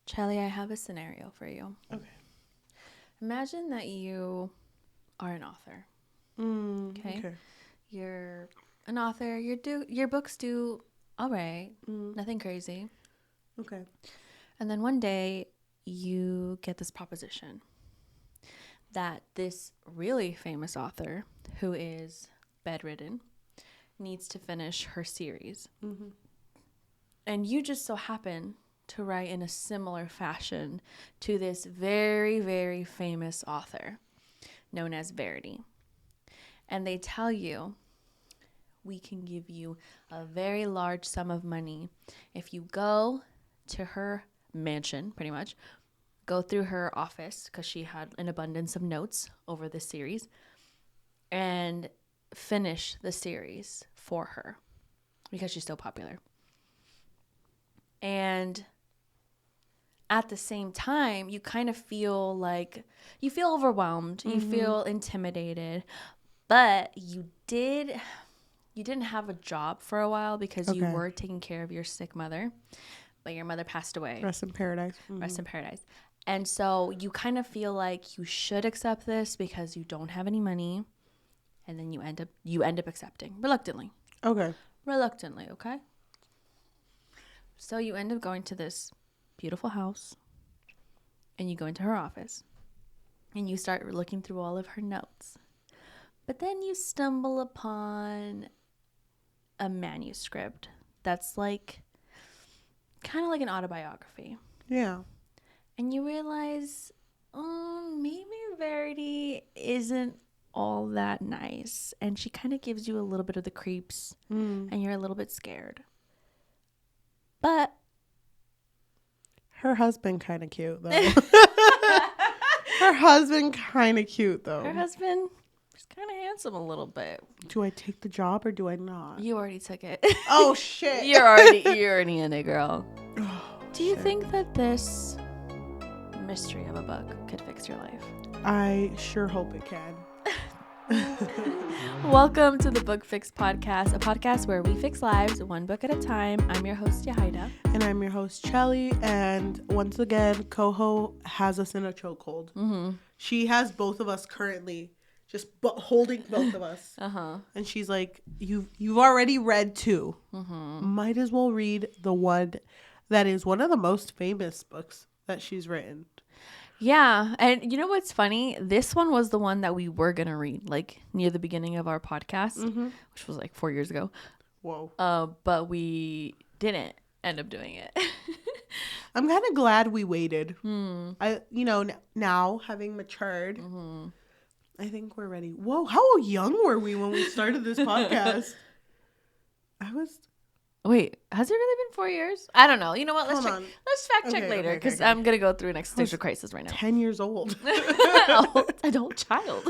Cheli, I have a scenario for you. Okay. Imagine that you are an author. Okay. You're an author. Your books do all right. Nothing crazy. Okay. And then one day you get this proposition that this really famous author who is bedridden needs to finish her series. And you just so happen to write in a similar fashion to this very, very famous author known as Verity. And they tell you, we can give you a very large sum of money if you go to her mansion, pretty much, go through her office, because she had an abundance of notes over this series, and finish the series for her because she's so popular. And at the same time, you kind of feel like you feel overwhelmed, you feel intimidated, but you didn't have a job for a while because you were taking care of your sick mother, but your mother passed away. Rest in paradise. Rest in paradise. And so you kind of feel like you should accept this because you don't have any money, and then you end up accepting reluctantly. Okay. So you end up going to this beautiful house, and you go into her office, and you start looking through all of her notes. But then you stumble upon a manuscript that's like kind of like an autobiography. Yeah. And you realize, maybe Verity isn't all that nice, and she kind of gives you a little bit of the creeps, and you're a little bit scared. But her husband kind of cute though. Her husband kind of cute though. Her husband is kind of handsome a little bit. Do I take the job or do I not? You already took it. Oh shit. You're already in it, girl. Oh, do you think that this mystery of a book could fix your life? I sure hope it can. Welcome to the Book Fix Podcast, a podcast where we fix lives one book at a time. I'm your host, Yajaira. And I'm your host, Cheli. And once again, CoHo has us in a chokehold. She has both of us currently just holding both of us. And she's like, you've already read two. Might as well read the one that is one of the most famous books that she's written. Yeah. And you know what's funny? This one was the one that we were going to read, like near the beginning of our podcast, which was like 4 years ago. Whoa. But we didn't end up doing it. I'm kind of glad we waited. Now having matured, I think we're ready. Whoa, how young were we when we started this podcast? Wait, has it really been 4 years? I don't know. You know what? Let's fact check later because I'm going to go through an existential crisis right now. 10 years old. Adult child.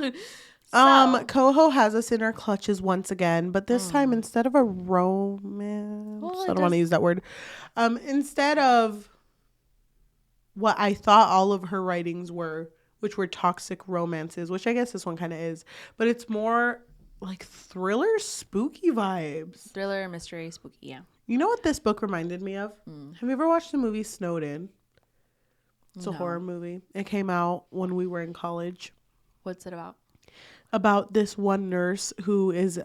CoHo has us in our clutches once again, but this time instead of a romance, I don't want to use that word. Instead of what I thought all of her writings were, which were toxic romances, which I guess this one kind of is, but it's more like thriller, spooky vibes. Thriller, mystery, spooky, yeah. You know what this book reminded me of? Have you ever watched the movie Snowden? It's a horror movie. It came out when we were in college. What's it about? About this one nurse who is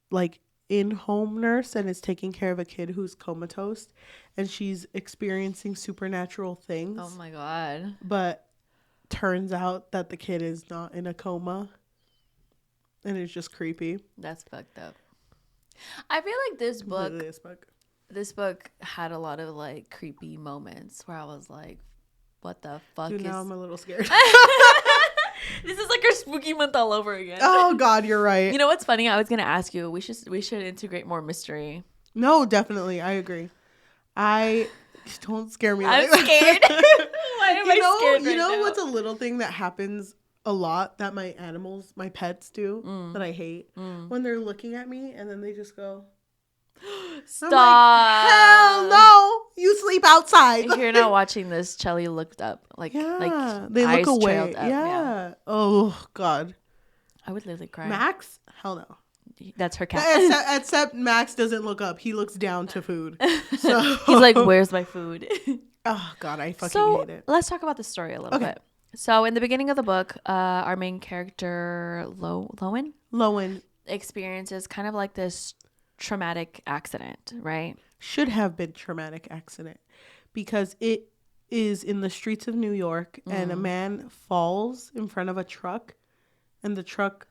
like in-home nurse and is taking care of a kid who's comatose, and she's experiencing supernatural things. Oh my God. But turns out that the kid is not in a coma. And it's just creepy. That's fucked up. I feel like this book had a lot of like creepy moments where I was like, what the fuck Dude, now I'm a little scared. This is like our spooky month all over again. Oh God, you're right. You know what's funny? I was gonna ask you, we should integrate more mystery. No, definitely. I agree. Don't scare me. I'm scared. Why am I scared right now? What's a little thing that happens a lot that my pets do that I hate? When they're looking at me and then they just go, stop. Like, hell no, you sleep outside. If you're not watching this, Cheli looked up like they look away. Yeah. Oh God, I would literally cry. Max, hell no. That's her cat. Except Max doesn't look up. He looks down to food. So he's like, where's my food? Oh, God, I fucking hate it. Let's talk about the story a little bit. So in the beginning of the book, our main character, Lowen, experiences kind of like this traumatic accident, right? Should have been traumatic accident because it is in the streets of New York and a man falls in front of a truck and the truck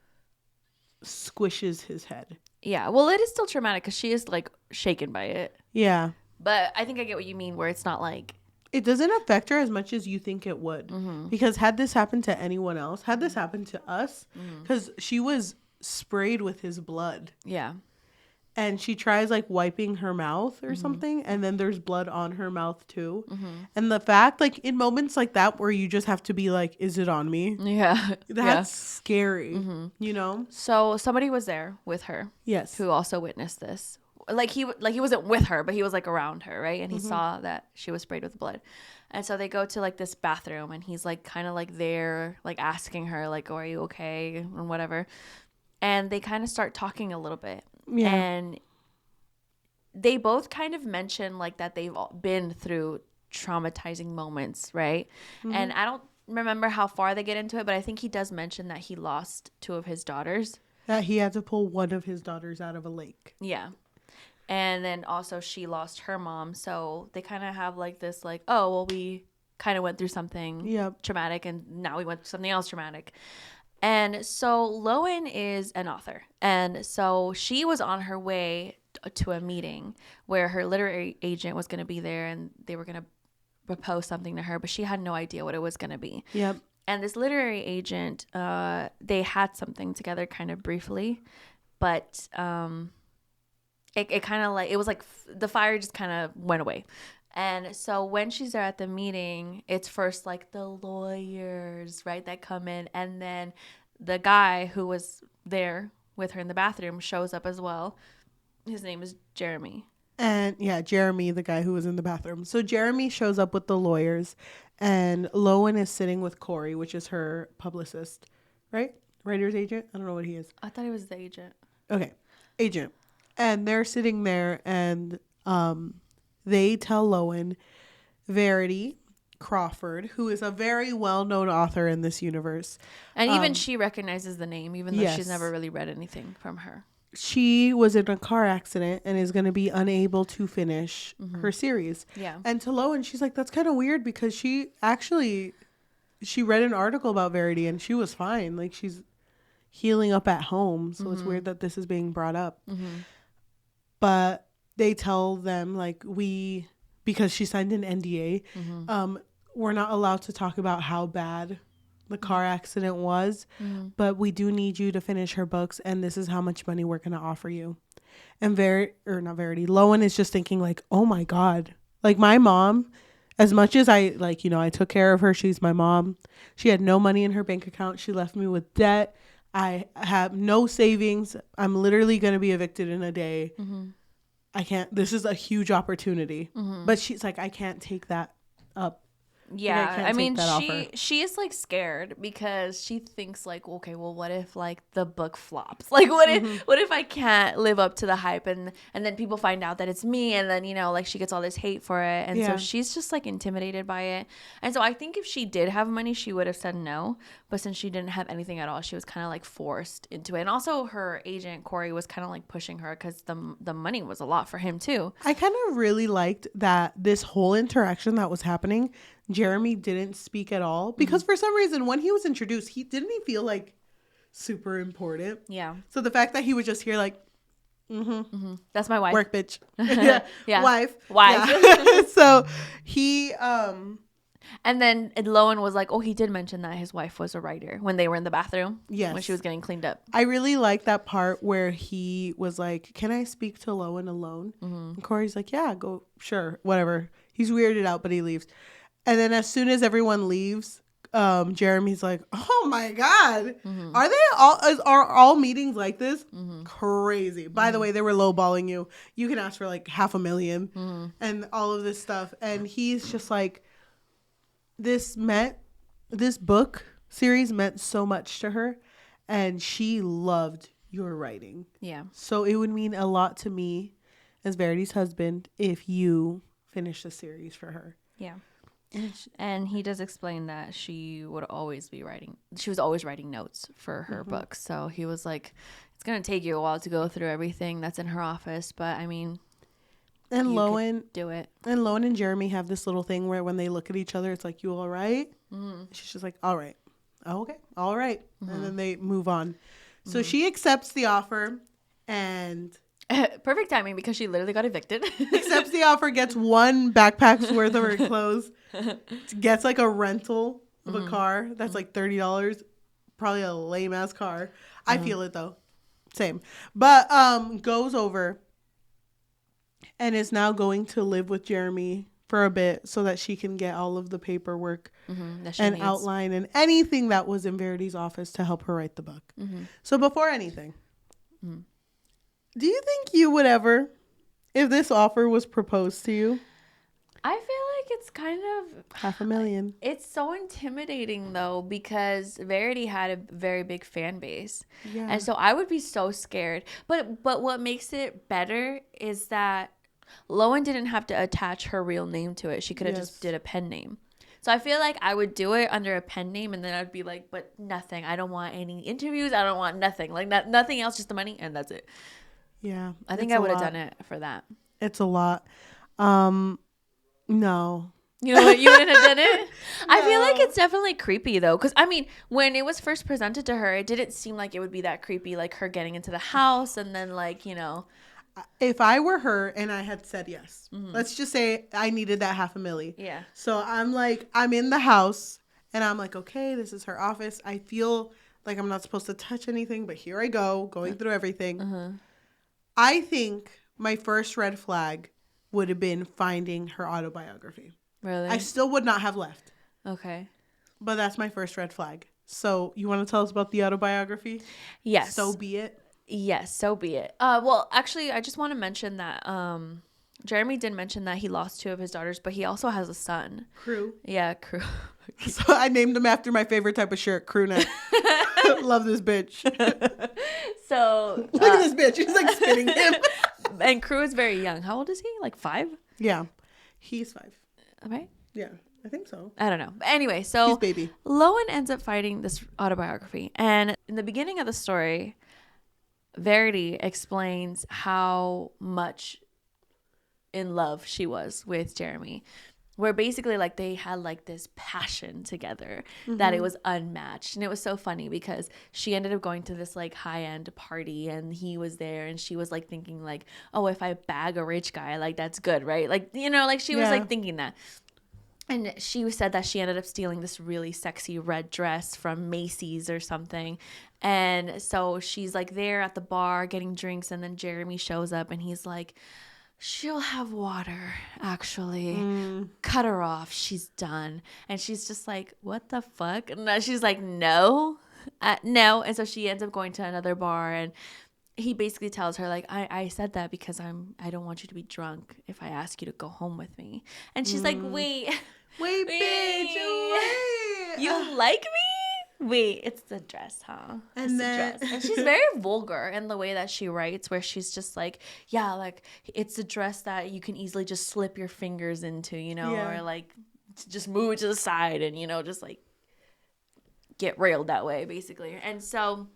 squishes his head. Yeah, well, it is still traumatic because she is like shaken by it. Yeah. But I think I get what you mean where it's not like... It doesn't affect her as much as you think it would. Because had this happened to anyone else, had this happened to us, because she was sprayed with his blood. Yeah. And she tries like wiping her mouth or something, and then there's blood on her mouth too. And the fact, like in moments like that where you just have to be like, is it on me? Yeah. That's scary, you know? So somebody was there with her. Yes. Who also witnessed this. Like he wasn't with her, but he was like around her, right? And he saw that she was sprayed with blood. And so they go to like this bathroom and he's like kind of like there, like asking her like, oh, are you okay? And whatever. And they kind of start talking a little bit. Yeah. And they both kind of mention like that they've all been through traumatizing moments, right? And I don't remember how far they get into it, but I think he does mention that he lost 2 of his daughters. That he had to pull one of his daughters out of a lake. Yeah. And then also she lost her mom. So they kind of have like this like, oh, well, we kind of went through something traumatic and now we went through something else traumatic. And so Lowen is an author. And so she was on her way to a meeting where her literary agent was going to be there and they were going to propose something to her, but she had no idea what it was going to be. Yep. And this literary agent, they had something together kind of briefly, but it kind of like, it was like the fire just kind of went away. And so when she's there at the meeting, it's first like the lawyers, right, that come in. And then the guy who was there with her in the bathroom shows up as well. His name is Jeremy. And yeah, Jeremy, the guy who was in the bathroom. So Jeremy shows up with the lawyers and Lowen is sitting with Corey, which is her publicist, right? Writer's agent? I don't know what he is. I thought he was the agent. Okay. Agent. And they're sitting there and they tell Lowen Verity Crawford, who is a very well-known author in this universe. And even she recognizes the name, even though she's never really read anything from her. She was in a car accident and is going to be unable to finish her series. Yeah. And to Lowen, she's like, that's kind of weird because she read an article about Verity and she was fine. Like she's healing up at home. So it's weird that this is being brought up. But they tell them like because she signed an NDA, we're not allowed to talk about how bad the car accident was, but we do need you to finish her books and this is how much money we're going to offer you. And Lowen is just thinking like, oh my God, like my mom, as much as I like, you know, I took care of her. She's my mom. She had no money in her bank account. She left me with debt. I have no savings. I'm literally going to be evicted in a day. I can't, this is a huge opportunity, but she's like, I can't take that up. Yeah, like I mean, she is like scared because she thinks like, okay, well, what if like the book flops? Like, what if I can't live up to the hype and then people find out that it's me and then, you know, like she gets all this hate for it. And so she's just like intimidated by it. And so I think if she did have money, she would have said no. But since she didn't have anything at all, she was kind of like forced into it. And also her agent, Corey, was kind of like pushing her because the money was a lot for him too. I kind of really liked that this whole interaction that was happening, Jeremy didn't speak at all because for some reason when he was introduced, he feel like super important. Yeah. So the fact that he was just here like, that's my wife. Work bitch. Yeah. Wife. Yeah. So he and then Lowen was like, oh, he did mention that his wife was a writer when they were in the bathroom. Yes. When she was getting cleaned up. I really like that part where he was like, can I speak to Lowen alone? And Corey's like, yeah, go, sure, whatever. He's weirded out, but he leaves. And then as soon as everyone leaves, Jeremy's like, oh my God, are all meetings like this? Crazy. By the way, they were lowballing you. You can ask for like $500,000 and all of this stuff. And he's just like, this book series meant so much to her and she loved your writing. Yeah. So it would mean a lot to me as Verity's husband if you finish the series for her. Yeah. And he does explain that she was always writing notes for her books. So he was like, it's going to take you a while to go through everything that's in her office. But I mean, and Lowen do it. And Lowen and Jeremy have this little thing where when they look at each other, it's like, you all right? She's just like, all right. Oh, okay. All right. And then they move on. So she accepts the offer and... Perfect timing because she literally got evicted. accepts the offer, gets one backpack's worth of her clothes, gets like a rental of a car that's like $30. Probably a lame ass car. I feel it though. Same. But goes over and is now going to live with Jeremy for a bit so that she can get all of the paperwork and outline and anything that was in Verity's office to help her write the book. So before anything, do you think you would ever, if this offer was proposed to you? I feel like it's kind of $500,000. It's so intimidating though because Verity had a very big fan base, and so I would be so scared. But what makes it better is that Lowen didn't have to attach her real name to it. She could have just did a pen name. So I feel like I would do it under a pen name, and then I'd be like, but nothing. I don't want any interviews. I don't want nothing. Like nothing else, just the money, and that's it. Yeah. I think I would have done it for that. It's a lot. No. You know what? You wouldn't have done it? No. I feel like it's definitely creepy, though. Because, I mean, when it was first presented to her, it didn't seem like it would be that creepy. Like, her getting into the house and then, like, you know. If I were her and I had said yes, let's just say I needed that $500,000. Yeah. So I'm like, I'm in the house and I'm like, okay, this is her office. I feel like I'm not supposed to touch anything, but here I go, going through everything. I think my first red flag would have been finding her autobiography. Really? I still would not have left. Okay. But that's my first red flag. So you want to tell us about the autobiography? Yes. So be it. Yes, so be it. Well, actually, I just want to mention that Jeremy did mention that he lost 2 of his daughters, but he also has a son. Crew. Yeah, Crew. So I named him after my favorite type of shirt, crew neck. Love this bitch. So look at this bitch. She's like spinning him. And Crew is very young. How old is he? Like 5? Yeah, he's 5. Okay. Yeah, I think so. I don't know. But anyway, so he's baby. Lowen ends up fighting this autobiography, and in the beginning of the story, Verity explains how much in love she was with Jeremy. Where basically like they had like this passion together that it was unmatched. And it was so funny because she ended up going to this like high-end party and he was there and she was like thinking like, oh, if I bag a rich guy, like that's good, right? Like, you know, like she was like thinking that. And she said that she ended up stealing this really sexy red dress from Macy's or something. And so she's like there at the bar getting drinks, and then Jeremy shows up and he's like, she'll have water, actually. Cut her off. She's done. And she's just like, what the fuck? And she's like, no. No. And so she ends up going to another bar, and he basically tells her, like, I said that because I don't want you to be drunk if I ask you to go home with me. And she's like, wait, bitch, wait. You like me? Wait, it's the dress, huh? And then the dress. And she's very vulgar in the way that she writes, where she's just like, yeah, like it's a dress that you can easily just slip your fingers into, you know, or like just move it to the side and, you know, just like get railed that way, basically. And so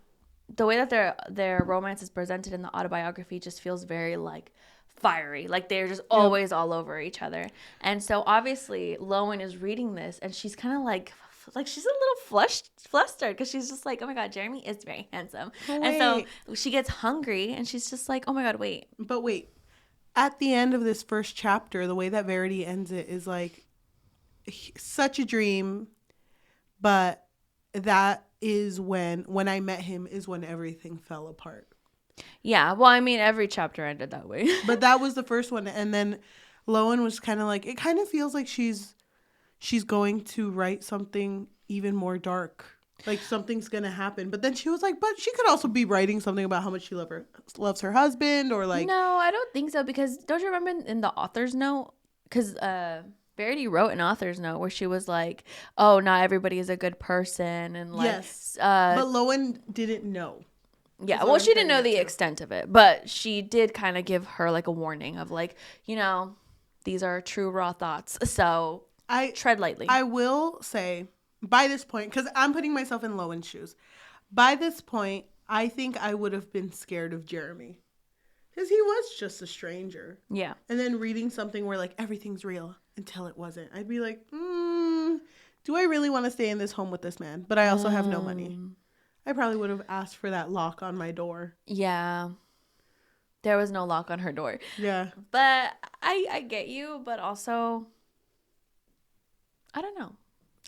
the way that their romance is presented in the autobiography just feels very like fiery, like they're just always all over each other. And so obviously Lowen is reading this and she's kind of like she's a little flustered because she's just like, oh my god, Jeremy is very handsome. And so she gets hungry and she's just like, oh my god, wait, at the end of this first chapter, the way that Verity ends it is like such a dream, but that is when I met him is when everything fell apart. Yeah, well, I mean, every chapter ended that way. But that was the first one. And then Lowen was kind of like, it kind of feels like she's going to write something even more dark. Like something's going to happen. But then she was like, but she could also be writing something about how much she loves her husband, or like. No, I don't think so. Because don't you remember in the author's note? Because Verity wrote an author's note where she was like, oh, not everybody is a good person. And like, yes. But Lowen didn't know. Yeah, well, she didn't know the extent of it, but she did kind of give her like a warning of like, you know, these are true raw thoughts. So tread lightly. I will say, by this point, because I'm putting myself in Lowen's shoes, by this point, I think I would have been scared of Jeremy. Because he was just a stranger. Yeah. And then reading something where, like, everything's real until it wasn't. I'd be like, do I really want to stay in this home with this man? But I also have no money. I probably would have asked for that lock on my door. Yeah. There was no lock on her door. Yeah. But I get you, but also, I don't know.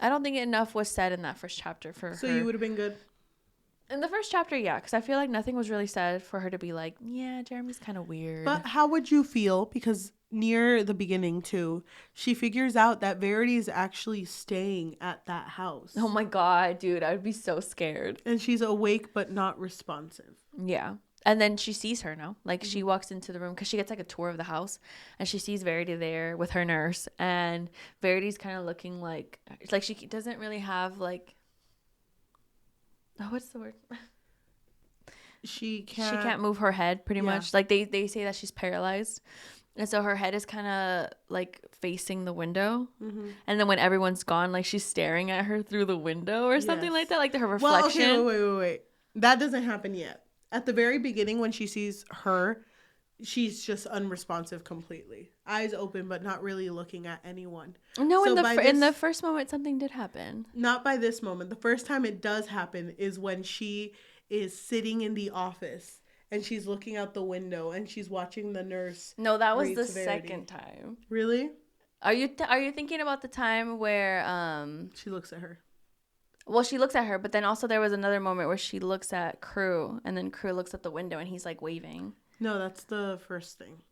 I don't think enough was said in that first chapter for her. So you would have been good? In the first chapter, yeah, because I feel like nothing was really said for her to be like, yeah, Jeremy's kind of weird. But how would you feel? Because near the beginning, too, she figures out that Verity is actually staying at that house. Oh my God, dude, I would be so scared. And she's awake but not responsive. Yeah. And then she sees her now. Like, she walks into the room because she gets like a tour of the house. And she sees Verity there with her nurse. And Verity's kind of looking like she doesn't really have like... Oh, what's the word? She can't move her head pretty much. Like they say that she's paralyzed. And so her head is kind of like facing the window. Mm-hmm. And then when everyone's gone, like she's staring at her through the window or something like that. Like her reflection. Well, okay, wait. That doesn't happen yet. At the very beginning when she sees her, she's just unresponsive completely. Eyes open but not really looking at anyone. No, so in the first moment something did happen. Not by this moment. The first time it does happen is when she is sitting in the office and she's looking out the window and she's watching the nurse. No, that was the second time. Really? Are you thinking about the time where she looks at her? Well, she looks at her, but then also there was another moment where she looks at Crew and then Crew looks at the window and he's like waving. No, that's the first thing.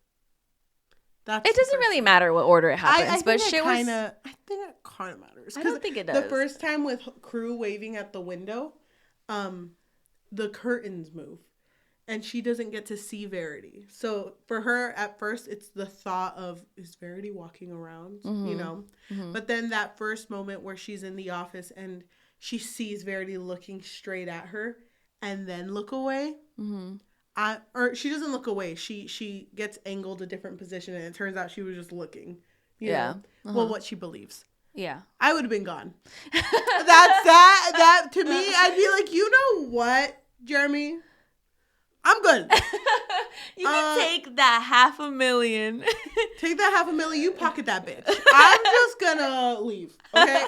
It doesn't really matter what order it happens, but shit was... I think it kind of matters. I don't think it does. The first time with Crew waving at the window, the curtains move. And she doesn't get to see Verity. So for her, at first, it's the thought of, is Verity walking around? Mm-hmm. You know? Mm-hmm. But then that first moment where she's in the office and she sees Verity looking straight at her and then look away. Mm-hmm. Or she doesn't look away. She gets angled a different position, and it turns out she was just looking. You know? Well, what she believes. Yeah. I would have been gone. That to me, I'd be like, you know what, Jeremy? I'm good. You can take that $500,000. Take that $500,000. You pocket that bitch. I'm just gonna leave. Okay.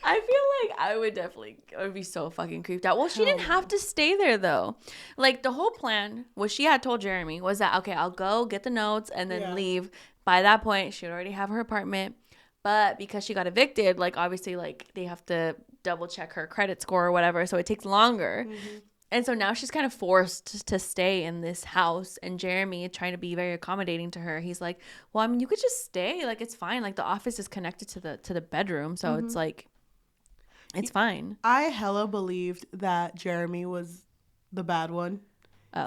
I feel like I would be so fucking creeped out. Well, she didn't have to stay there though. Like the whole plan, what she had told Jeremy was that, okay, I'll go get the notes and then leave. By that point, she'd already have her apartment. But because she got evicted, like obviously like they have to double check her credit score or whatever. So it takes longer. Mm-hmm. And so now she's kind of forced to stay in this house. And Jeremy, trying to be very accommodating to her, he's like, well, I mean, you could just stay. Like, it's fine. Like, the office is connected to the bedroom. So it's like, it's fine. I hella believed that Jeremy was the bad one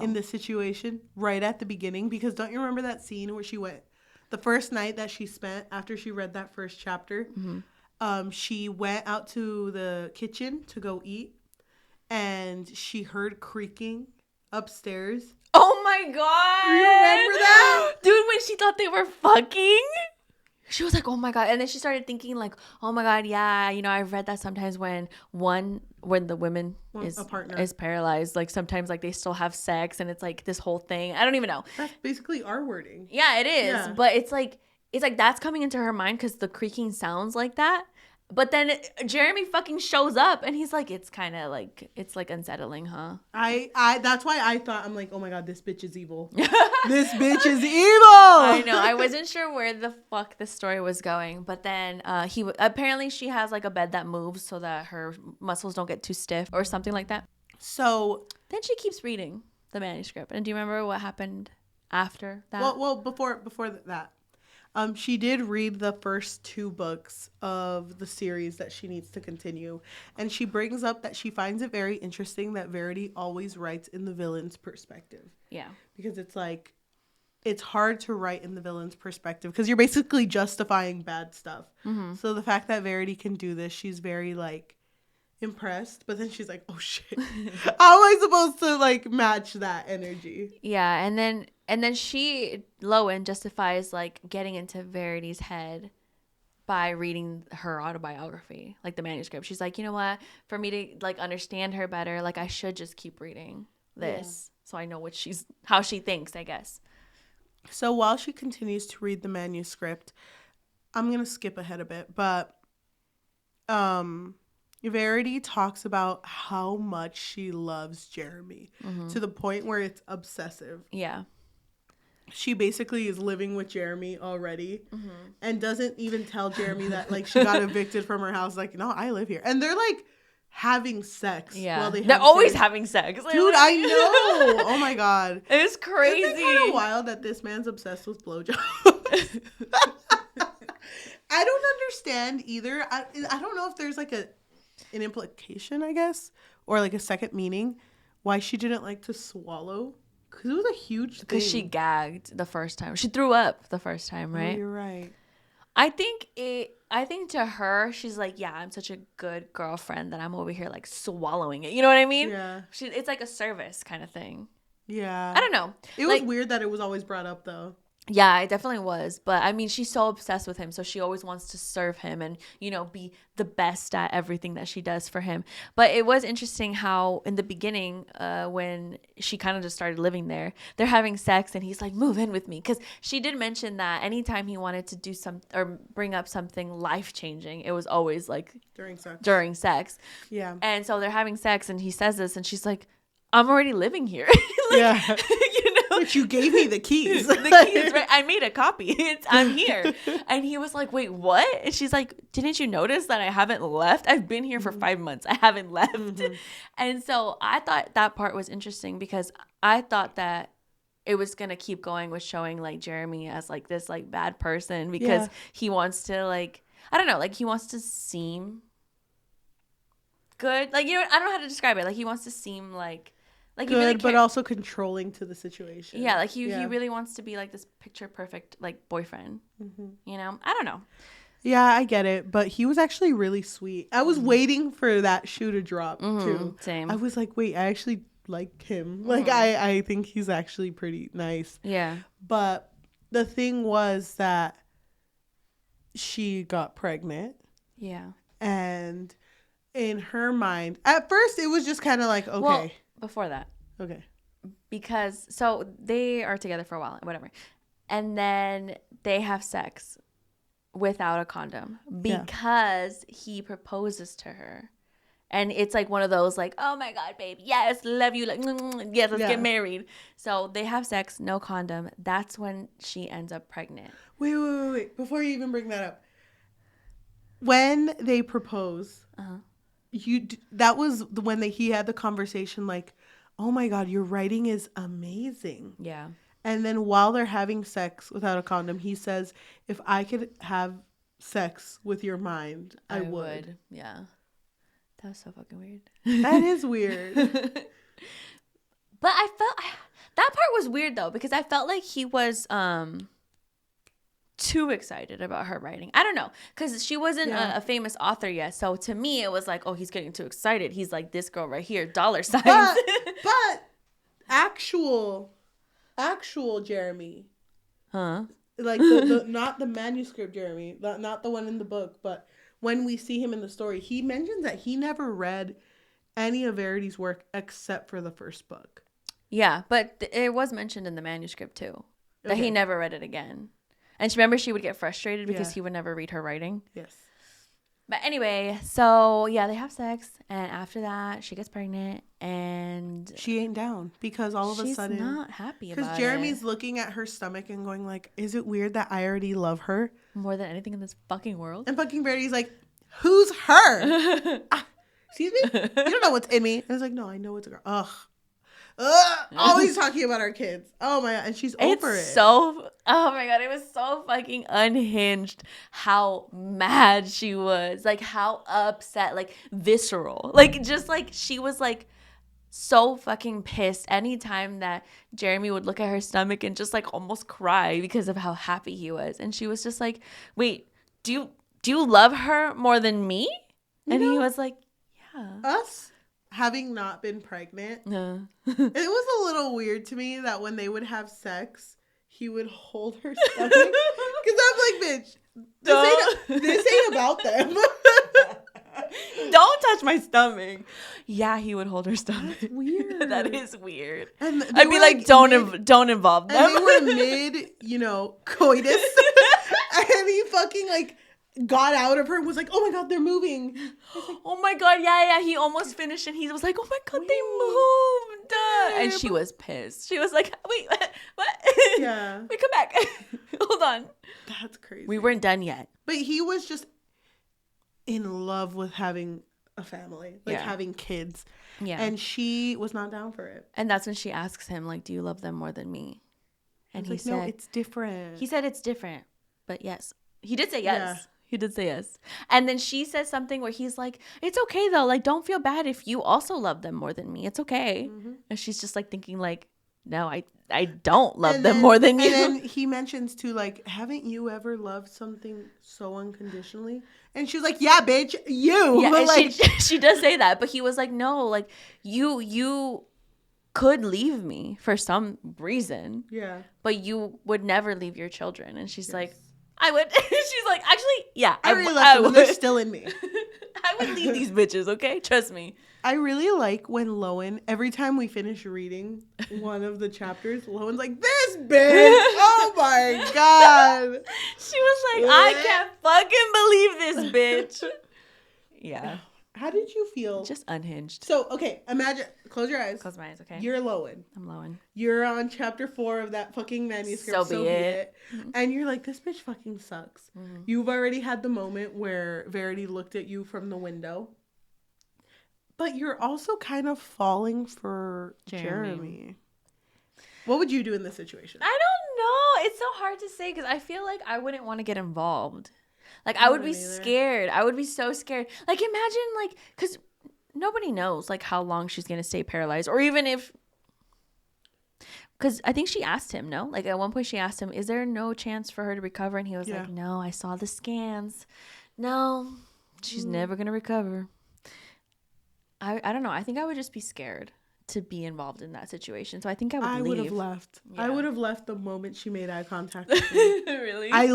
in this situation right at the beginning. Because don't you remember that scene where she went, the first night that she spent after she read that first chapter, she went out to the kitchen to go eat. And she heard creaking upstairs. Oh my God. You remember that? Dude, when she thought they were fucking, she was like, oh my God. And then she started thinking like, oh my God, yeah, you know, I've read that sometimes when the woman is paralyzed, like sometimes like they still have sex and it's like this whole thing. I don't even know. That's basically our wording. Yeah, it is. Yeah. But it's like that's coming into her mind because the creaking sounds like that. But then Jeremy fucking shows up and he's like, it's kind of like, it's like unsettling, huh? I that's why I thought, I'm like, oh my God, this bitch is evil. This bitch is evil. I know. I wasn't sure where the fuck this story was going. But then apparently she has like a bed that moves so that her muscles don't get too stiff or something like that. So then she keeps reading the manuscript. And do you remember what happened after that? Well, before that. She did read the first 2 books of the series that she needs to continue. And she brings up that she finds it very interesting that Verity always writes in the villain's perspective. Yeah. Because it's like, it's hard to write in the villain's perspective because you're basically justifying bad stuff. Mm-hmm. So the fact that Verity can do this, she's very like impressed. But then she's like, oh shit. How am I supposed to like match that energy? Yeah. And then Lowen justifies like getting into Verity's head by reading her autobiography, like the manuscript. She's like, you know what? For me to like understand her better, like I should just keep reading this so I know how she thinks, I guess. So while she continues to read the manuscript, I'm gonna skip ahead a bit, but Verity talks about how much she loves Jeremy to the point where it's obsessive. Yeah. She basically is living with Jeremy already and doesn't even tell Jeremy that like she got evicted from her house. Like, no, I live here. And they're like having sex. Yeah. While they're always having sex. Like, dude, I know. Oh my God. It's crazy. Isn't it kind of wild that this man's obsessed with blowjobs? I don't understand either. I don't know if there's like an implication, I guess, or like a second meaning why she didn't like to swallow. Because it was a huge thing. Because she gagged the first time. She threw up the first time, right? Oh, you're right. I think to her, she's like, yeah, I'm such a good girlfriend that I'm over here like swallowing it. You know what I mean? Yeah. It's like a service kind of thing. Yeah. I don't know. It was weird that it was always brought up though. Yeah, it definitely was. But I mean, she's so obsessed with him. So she always wants to serve him and, you know, be the best at everything that she does for him. But it was interesting how in the beginning, when she kind of just started living there, they're having sex and he's like, move in with me. Because she did mention that anytime he wanted to do or bring up something life changing, it was always like during sex. Yeah. And so they're having sex and he says this and she's like, I'm already living here. Yeah. You know? But you gave me the keys. The keys, right? I made a copy. I'm here. And he was like, wait, what? And she's like, didn't you notice that I haven't left? I've been here for 5 months. I haven't left. And so I thought that part was interesting because I thought that it was going to keep going with showing like Jeremy as like this like bad person because he wants to like, I don't know, like he wants to seem good. Like, you know, I don't know how to describe it. Like he wants to seem like good, really but also controlling to the situation. Yeah, like he really wants to be like this picture perfect like boyfriend. You know, I don't know. Yeah, I get it, but he was actually really sweet. I was waiting for that shoe to drop too. Same. I was like, wait, I actually like him. Like I think he's actually pretty nice. Yeah. But the thing was that she got pregnant. Yeah. And in her mind, at first it was just kind of like, okay. Well, before that. Okay. Because, so they are together for a while, whatever. And then they have sex without a condom because he proposes to her. And it's like one of those like, oh my God, babe, yes, love you. Like, yes, let's get married. So they have sex, no condom. That's when she ends up pregnant. Wait. Before you even bring that up. When they propose, that was when he had the conversation like, oh my God, your writing is amazing. Yeah. And then while they're having sex without a condom, he says, if I could have sex with your mind, I would. Yeah. That was so fucking weird. That is weird. But I felt that part was weird though, because I felt like he was too excited about her writing. I don't know, because she wasn't a famous author yet. So to me, it was like, oh, he's getting too excited. He's like this girl right here, dollar signs. But actual Jeremy, like the not the manuscript Jeremy, not the one in the book, but when we see him in the story, he mentions that he never read any of Verity's work except for the first book. Yeah, but it was mentioned in the manuscript too that he never read it again. And remember, she would get frustrated because he would never read her writing. Yes. But anyway, so yeah, they have sex, and after that, she gets pregnant, and she ain't down because all of a sudden she's not happy about it. Because Jeremy's looking at her stomach and going like, "Is it weird that I already love her more than anything in this fucking world?" And fucking Verity's like, "Who's her? Excuse me? You don't know what's in me." And it's like, "No, I know it's a girl." Ugh. Always talking about our kids. Oh my God. And she's over it. Oh my God. It was so fucking unhinged how mad she was. Like how upset, like visceral. Like just like she was like so fucking pissed anytime that Jeremy would look at her stomach and just like almost cry because of how happy he was. And she was just like, wait, do you love her more than me? And he was like, yeah. Us? Having not been pregnant, it was a little weird to me that when they would have sex, he would hold her stomach. Because I'm like, bitch, this ain't about them. Don't touch my stomach. Yeah, he would hold her stomach. That's weird. That is weird. And I'd be like, don't involve them. And they were mid, coitus. And he fucking like got out of her and was like, oh my God, they're moving. Like, oh my God, yeah. He almost finished and he was like, oh my God, they moved. And she was pissed. She was like, wait, what? Yeah. Wait, come back. Hold on. That's crazy. We weren't done yet. But he was just in love with having a family, having kids. Yeah. And she was not down for it. And that's when she asks him, like, do you love them more than me? And he said, no, it's different. He said it's different. But yes. He did say yes. Yeah. He did say yes. And then she says something where he's like, it's okay though. Like, don't feel bad if you also love them more than me. It's okay. Mm-hmm. And she's just like thinking like, no, I don't love them more than you. And then he mentions too, like, haven't you ever loved something so unconditionally? And she was like, yeah, bitch, you. Yeah, like, she does say that. But he was like, no, like, you could leave me for some reason. Yeah. But you would never leave your children. And she's like, I would. She's like, actually, yeah. I really love them. They're still in me. I would leave these bitches, okay? Trust me. I really like when Lowen, every time we finish reading one of the chapters, Lowen's like, this bitch! Oh my God! She was like, I can't fucking believe this bitch. Yeah. How did you feel? Just unhinged. So, okay, imagine, close your eyes. Close my eyes, okay? You're Lowen. I'm Lowen. You're on chapter 4 of that fucking manuscript. So be it. Mm-hmm. And you're like, this bitch fucking sucks. Mm-hmm. You've already had the moment where Verity looked at you from the window. But you're also kind of falling for Jeremy. What would you do in this situation? I don't know. It's so hard to say because I feel like I wouldn't want to get involved. Like, I would be scared. I would be so scared. Like, imagine, like, because nobody knows, like, how long she's going to stay paralyzed. Or even if, because I think she asked him, no? Like, at one point she asked him, is there no chance for her to recover? And he was like, no, I saw the scans. No, she's never going to recover. I don't know. I think I would just be scared to be involved in that situation. So I think I would leave. I would have left. Yeah. I would have left the moment she made eye contact with me. Really? I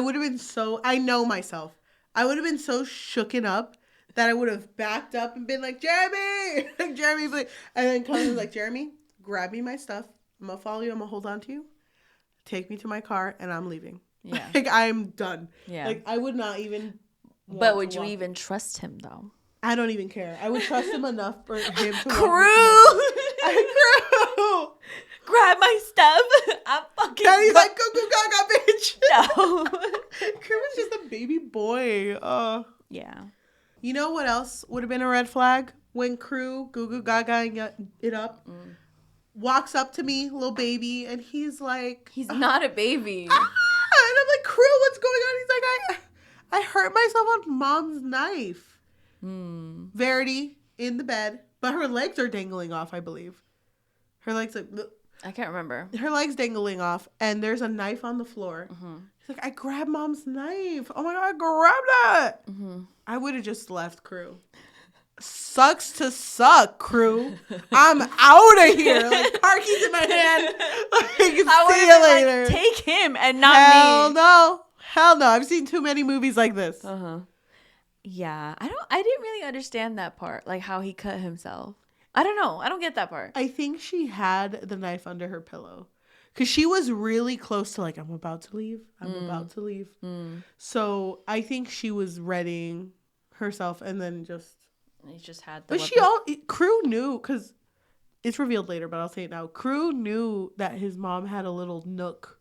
would have been so, I know myself. I would have been so shooken up that I would have backed up and been like, Jeremy! Like, Jeremy, please. And then Colin's like, Jeremy, grab me my stuff. I'm going to follow you. I'm going to hold on to you. Take me to my car and I'm leaving. Yeah. Like, I'm done. Yeah. Like, I would not even. But would you even trust him though? I don't even care. I would trust him enough for him to Crew! Grab my stuff. I'm fucking. Daddy's like, go, gaga, bitch. No. Crew was just a baby boy. Yeah. You know what else would have been a red flag? When Crew, goo gaga it up, walks up to me, little baby, and he's like. He's not a baby. And I'm like, Crew, what's going on? He's like, I hurt myself on mom's knife. Verity in the bed, but her legs are dangling off, I believe. Her legs like I can't remember. Her legs dangling off, and there's a knife on the floor. Mm-hmm. She's like, I grabbed mom's knife. Oh my God, I grabbed that. Mm-hmm. I would have just left, Crew. Sucks to suck, Crew. I'm out of here. Like, car keys in my hand. Like, see you later. Like, take him and not me. Hell no. I've seen too many movies like this. Yeah, I didn't really understand that part, like how he cut himself. I don't know. I don't get that part. I think she had the knife under her pillow because she was really close to like, I'm about to leave. About to leave. So I think she was readying herself and then he just had the Crew knew because it's revealed later, but I'll say it now. Crew knew that his mom had a little nook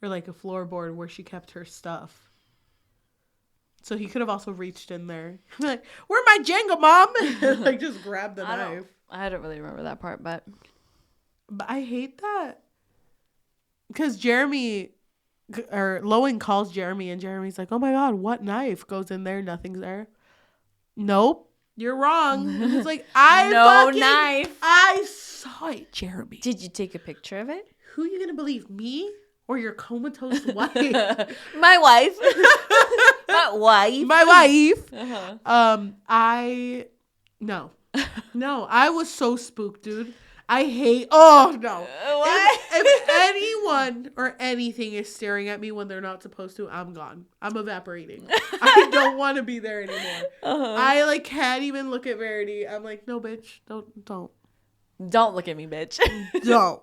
or like a floorboard where she kept her stuff. So he could have also reached in there. Like, where my Jenga, Mom? Like, just grab the knife. I don't really remember that part, but I hate that. Because Lowen calls Jeremy, and Jeremy's like, oh my God, what knife? Goes in there, nothing's there. Nope, you're wrong. He's like, knife. I saw it, Jeremy. Did you take a picture of it? Who are you going to believe, me? Or your comatose wife? My wife. My wife. No, I was so spooked, dude. I hate. Oh no! What? If anyone or anything is staring at me when they're not supposed to, I'm gone. I'm evaporating. I don't want to be there anymore. I like can't even look at Verity. I'm like, no, bitch, Don't look at me, bitch. don't.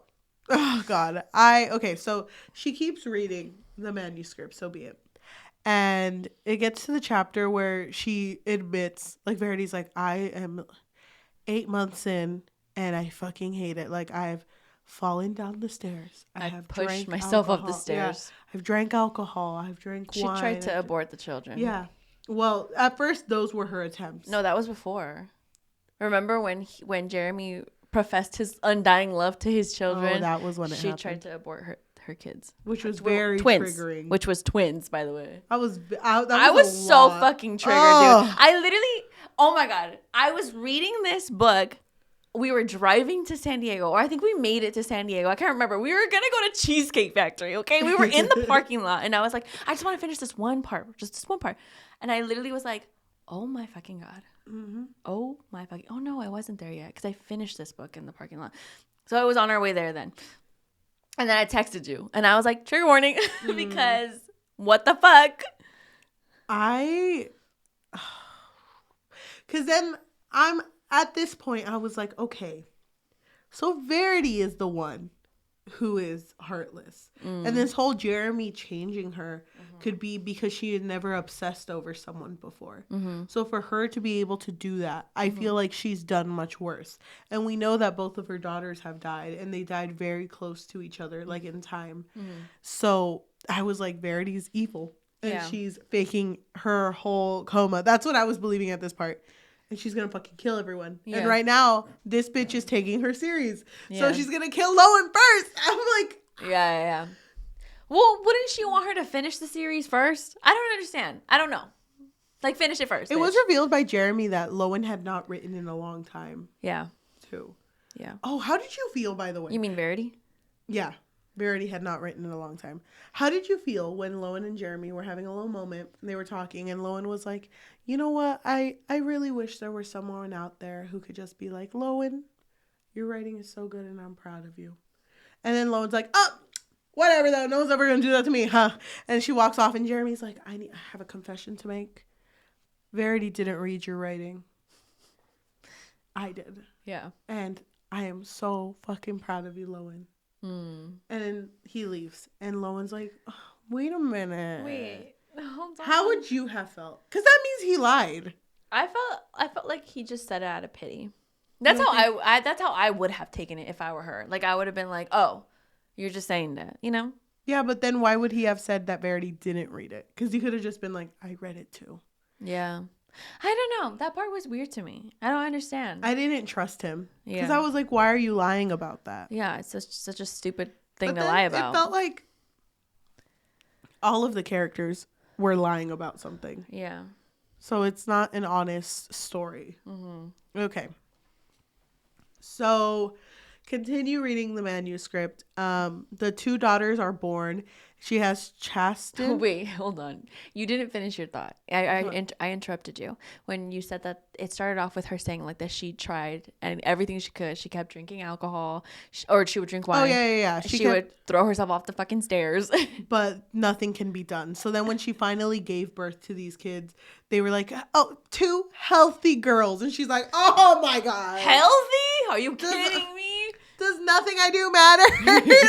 Oh God. Okay. So she keeps reading the manuscript. So be it. And it gets to the chapter where she admits, like, Verity's like, I am 8 months in and I fucking hate it. Like, I've fallen down the stairs. I have pushed myself alcohol. up the stairs. Yeah, I've drank alcohol. I've drank wine. She tried to abort the children. Yeah. Well, at first, those were her attempts. No, that was before. Remember when Jeremy professed his undying love to his children? Oh, that was when it happened. She tried to abort her kids. Which was very twins, triggering. Which was twins, by the way. I was so fucking triggered, dude. I literally, oh my God. I was reading this book. We were driving to San Diego, or I think we made it to San Diego. I can't remember. We were going to go to Cheesecake Factory, okay? We were in the parking lot, and I was like, I just want to finish this one part, just this one part. And I literally was like, oh my fucking God. Mm-hmm. Oh my fucking, oh no, I wasn't there yet, because I finished this book in the parking lot. So I was on our way there then. And then I texted you, and I was like, trigger warning, because what the fuck? Because then I'm, at this point, I was like, okay, so Verity is the one who is heartless. And this whole Jeremy changing her could be because she had never obsessed over someone before. So for her to be able to do that, I feel like she's done much worse. And we know that both of her daughters have died, and they died very close to each other, like in time. So I was like, Verity's evil. And she's faking her whole coma. That's what I was believing at this part. And she's going to fucking kill everyone. Yeah. And right now, this bitch is taking her series. Yeah. So she's going to kill Lowen first. I'm like... Yeah. Well, wouldn't she want her to finish the series first? I don't understand. I don't know. Like, finish it first. It was revealed by Jeremy that Lowen had not written in a long time. Yeah. Too. Yeah. Oh, how did you feel, by the way? You mean Verity? Yeah. Verity had not written in a long time. How did you feel when Lowen and Jeremy were having a little moment and they were talking and Lowen was like, you know what? I really wish there was someone out there who could just be like, Lowen, your writing is so good and I'm proud of you. And then Lowen's like, oh, whatever though. No one's ever going to do that to me, huh? And she walks off and Jeremy's like, I have a confession to make. Verity didn't read your writing. I did. Yeah. And I am so fucking proud of you, Lowen. And then he leaves. And Lowen's like, oh, wait a minute. Wait. Hold on. How would you have felt? Because that means he lied. I felt like he just said it out of pity. That's how I would have taken it if I were her. Like, I would have been like, oh, you're just saying that, you know? Yeah, but then why would he have said that Verity didn't read it? Because he could have just been like, I read it too. Yeah. I don't know. That part was weird to me. I don't understand. I didn't trust him. Because I was like, why are you lying about that? Yeah, it's such a stupid thing to lie about. It felt like all of the characters were lying about something. Yeah. So it's not an honest story. Okay. So continue reading the manuscript. The two daughters are born. She has Chasten. Wait, hold on. You didn't finish your thought. I interrupted you when you said that it started off with her saying like that she tried and everything she could. She kept drinking alcohol, or she would drink wine. Oh yeah. She would throw herself off the fucking stairs. But nothing can be done. So then when she finally gave birth to these kids, they were like, oh, two healthy girls. And she's like, oh my God. Healthy? Are you kidding me? Does nothing I do matter?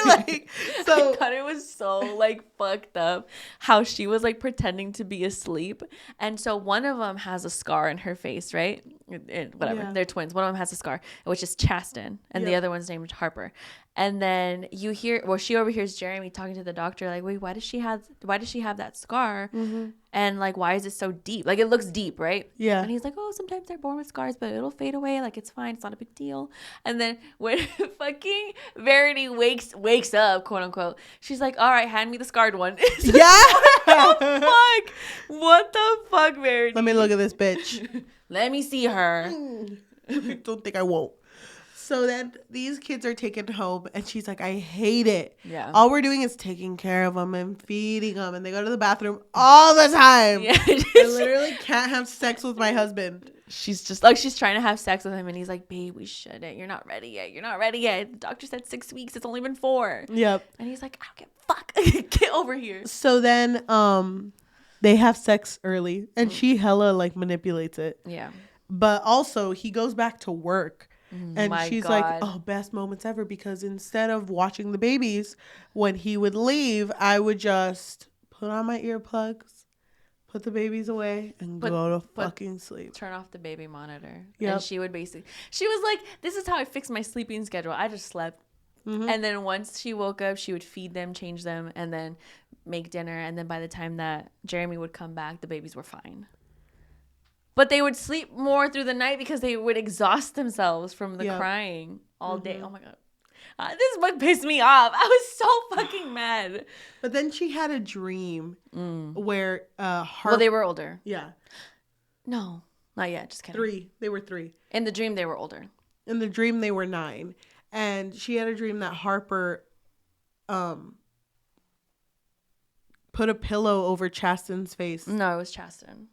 Like, so I thought it was so like fucked up how she was like pretending to be asleep, and so one of them has a scar in her face, right? Whatever, they're twins. One of them has a scar, which is Chasten, and the other one's named Harper. And then she overhears Jeremy talking to the doctor, like, wait, why does she have that scar? And like, why is it so deep? Like, it looks deep, right? Yeah. And he's like, oh, sometimes they're born with scars, but it'll fade away. Like, it's fine. It's not a big deal. And then when fucking Verity wakes up, quote unquote, she's like, all right, hand me the scarred one. Yeah. What the fuck, Verity? Let me look at this bitch. Let me see her. Don't think I won't. So then these kids are taken home and she's like, I hate it. Yeah. All we're doing is taking care of them and feeding them. And they go to the bathroom all the time. Yeah. I literally can't have sex with my husband. she's just like, she's trying to have sex with him, and he's like, babe, we shouldn't. You're not ready yet. You're not ready yet. The doctor said 6 weeks. It's only been 4. Yep. And he's like, I don't give a fuck. Get over here. So then they have sex early, and she hella like manipulates it. Yeah. But also he goes back to work. And she's God. like, oh, best moments ever, because instead of watching the babies, when he would leave, I would just put on my earplugs, put the babies away, and go to fucking sleep. Turn off the baby monitor. Yep. And she was like, this is how I fixed my sleeping schedule. I just slept. And then once she woke up, she would feed them, change them, and then make dinner. And then by the time that Jeremy would come back, the babies were fine. But they would sleep more through the night because they would exhaust themselves from the crying all day. Oh my God. This book pissed me off. I was so fucking mad. But then she had a dream where well, they were older. Yeah. No, not yet. Just kidding. 3. They were 3. In the dream, they were older. In the dream, they were 9. And she had a dream that Harper put a pillow over Chasten's face. No, it was Chasten.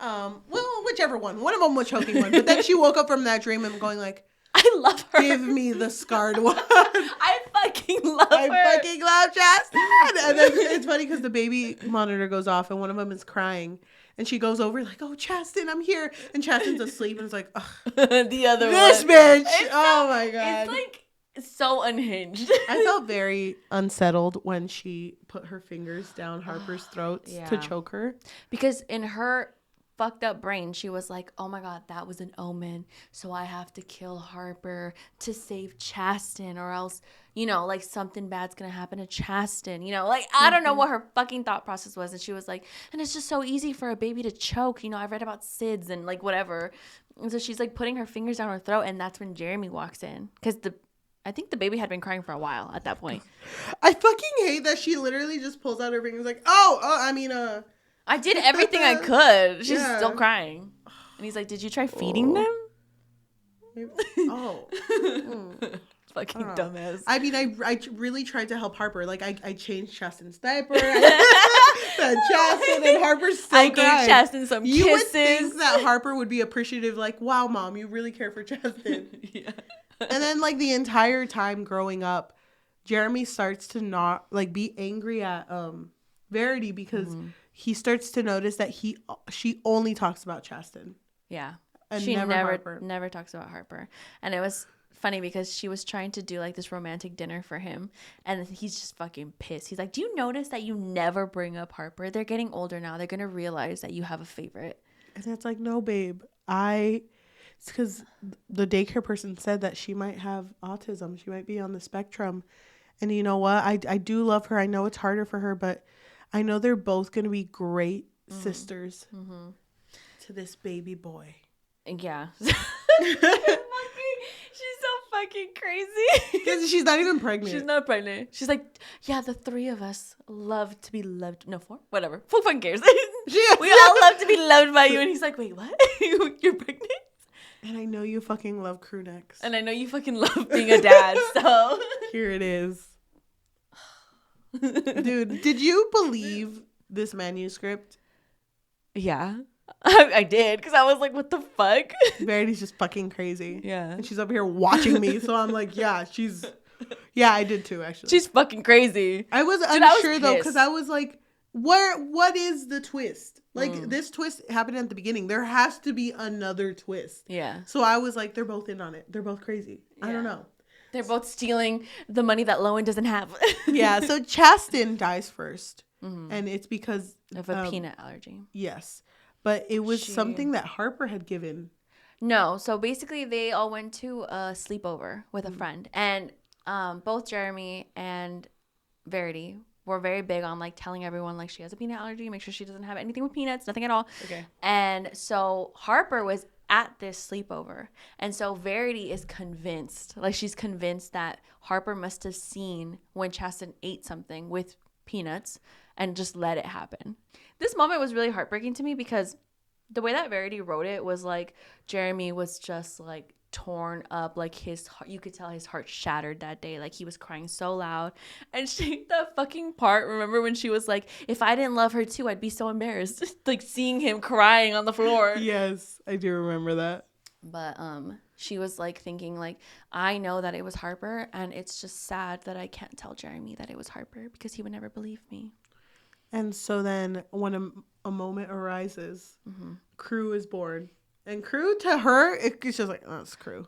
Well, whichever one. One of them was choking one. But then she woke up from that dream and going like, I love her. Give me the scarred one. I fucking love her. I fucking love Chasten. And then it's funny because the baby monitor goes off and one of them is crying. And she goes over like, oh, Chasten, I'm here. And Chasten's asleep and it's like, ugh. The other this one. bitch. It's oh my God. It's like so unhinged. I felt very unsettled when she put her fingers down Harper's throats to choke her. Because in her fucked up brain, she was like, oh my God, that was an omen, so I have to kill Harper to save Chasten, or else, you know, like something bad's gonna happen to Chasten, you know, like I don't know what her fucking thought process was. And she was like, and it's just so easy for a baby to choke, you know, I've read about SIDS and like whatever. And so she's like putting her fingers down her throat, and that's when Jeremy walks in, because I think the baby had been crying for a while at that point. I fucking hate that she literally just pulls out her fingers like, I did everything I could. She's still crying. And he's like, did you try feeding them? Fucking dumbass. I mean, I really tried to help Harper. Like, I changed Chasten's diaper. Chasten and Harper's still I gave Chasten some kisses. You would think that Harper would be appreciative. Like, wow, Mom, you really care for Chasten. Yeah. And then, like, the entire time growing up, Jeremy starts to not, like, be angry at Verity because he starts to notice that she only talks about Chasten. Yeah. And she Harper. never talks about Harper. And it was funny because she was trying to do like this romantic dinner for him, and he's just fucking pissed. He's like, do you notice that you never bring up Harper? They're getting older now. They're going to realize that you have a favorite. And it's like, no, babe. It's because the daycare person said that she might have autism. She might be on the spectrum. And you know what? I do love her. I know it's harder for her, but I know they're both going to be great sisters to this baby boy. Yeah. She's so fucking crazy. Because she's not even pregnant. She's not pregnant. She's like, yeah, the 3 of us love to be loved. No, 4? Whatever. Who fucking cares? We all love to be loved by you. And he's like, wait, what? You're pregnant? And I know you fucking love crew necks. And I know you fucking love being a dad, so. Here it is. Dude, did you believe this manuscript? Yeah. I did, because I was like, what the fuck? Verity's just fucking crazy. Yeah. And she's over here watching me, so I'm like, yeah, I did too, actually. She's fucking crazy. I was unsure, though, because I was like, what is the twist? Like, this twist happened at the beginning. There has to be another twist. Yeah. So I was like, they're both in on it. They're both crazy. Yeah. I don't know. They're both stealing the money that Lowen doesn't have. Yeah, so Chasten dies first. And it's because of a peanut allergy. Yes. But it was something that Harper had given. No. So basically they all went to a sleepover with a friend. And both Jeremy and Verity were very big on like telling everyone like she has a peanut allergy. Make sure she doesn't have anything with peanuts. Nothing at all. Okay. And so Harper was at this sleepover. And so Verity is convinced. Like she's convinced that Harper must have seen when Chasten ate something with peanuts and just let it happen. This moment was really heartbreaking to me because the way that Verity wrote it was like Jeremy was just like torn up, like his heart, you could tell his heart shattered that day, like he was crying so loud. And that fucking part, remember when she was like, if I didn't love her too, I'd be so embarrassed, like seeing him crying on the floor. Yes, I do remember that. But she was like thinking like, I know that it was Harper, and it's just sad that I can't tell Jeremy that it was Harper because he would never believe me. And so then when a moment arises, Crew is born. And Crew, to her, it's just like, oh, it's Crew.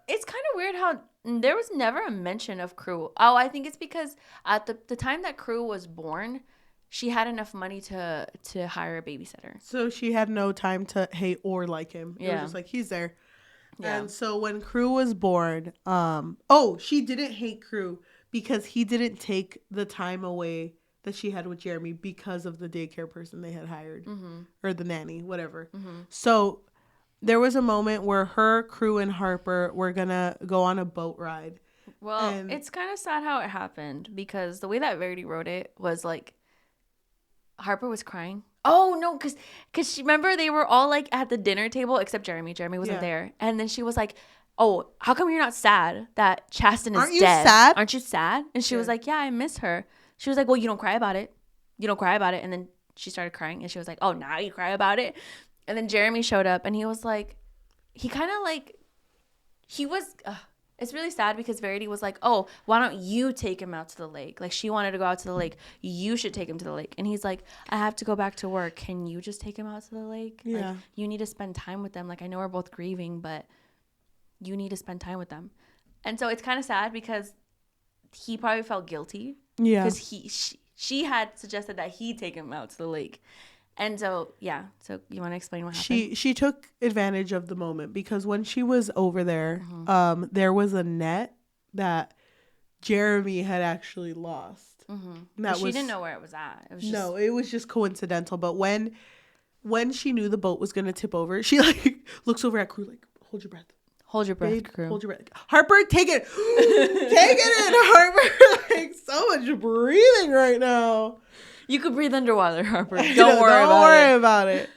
It's kind of weird how there was never a mention of Crew. Oh, I think it's because at the time that Crew was born, she had enough money to hire a babysitter. So she had no time to hate or like him. It was just like, he's there. Yeah. And so when Crew was born, she didn't hate Crew because he didn't take the time away that she had with Jeremy because of the daycare person they had hired. Or the nanny, whatever. So there was a moment where her, Crew, and Harper were going to go on a boat ride. Well, it's kind of sad how it happened because the way that Verity wrote it was like, Harper was crying. Oh, no, because she, remember they were all like at the dinner table except Jeremy. Jeremy wasn't there. And then she was like, oh, how come you're not sad that Chasten is dead? Aren't you sad? Aren't you sad? And she was like, yeah, I miss her. She was like, well, you don't cry about it. You don't cry about it. And then she started crying and she was like, oh, now you cry about it. And then Jeremy showed up and he was like, he kind of like, he was, it's really sad because Verity was like, oh, why don't you take him out to the lake? Like she wanted to go out to the lake. You should take him to the lake. And he's like, I have to go back to work. Can you just take him out to the lake? Yeah. Like, you need to spend time with them. Like I know we're both grieving, but you need to spend time with them. And so it's kind of sad because he probably felt guilty. Yeah. Because she had suggested that he take him out to the lake. And so, yeah. So you want to explain what happened? She took advantage of the moment because when she was over there, there was a net that Jeremy had actually lost. She didn't know where it was at. It was just coincidental. But when she knew the boat was going to tip over, she like looks over at Crew like, hold your breath. Hold your breath, Babe, Crew. Hold your breath. Harper, take it. Take it in, Harper. Like so much breathing right now. You could breathe underwater, Harper. Don't worry about it.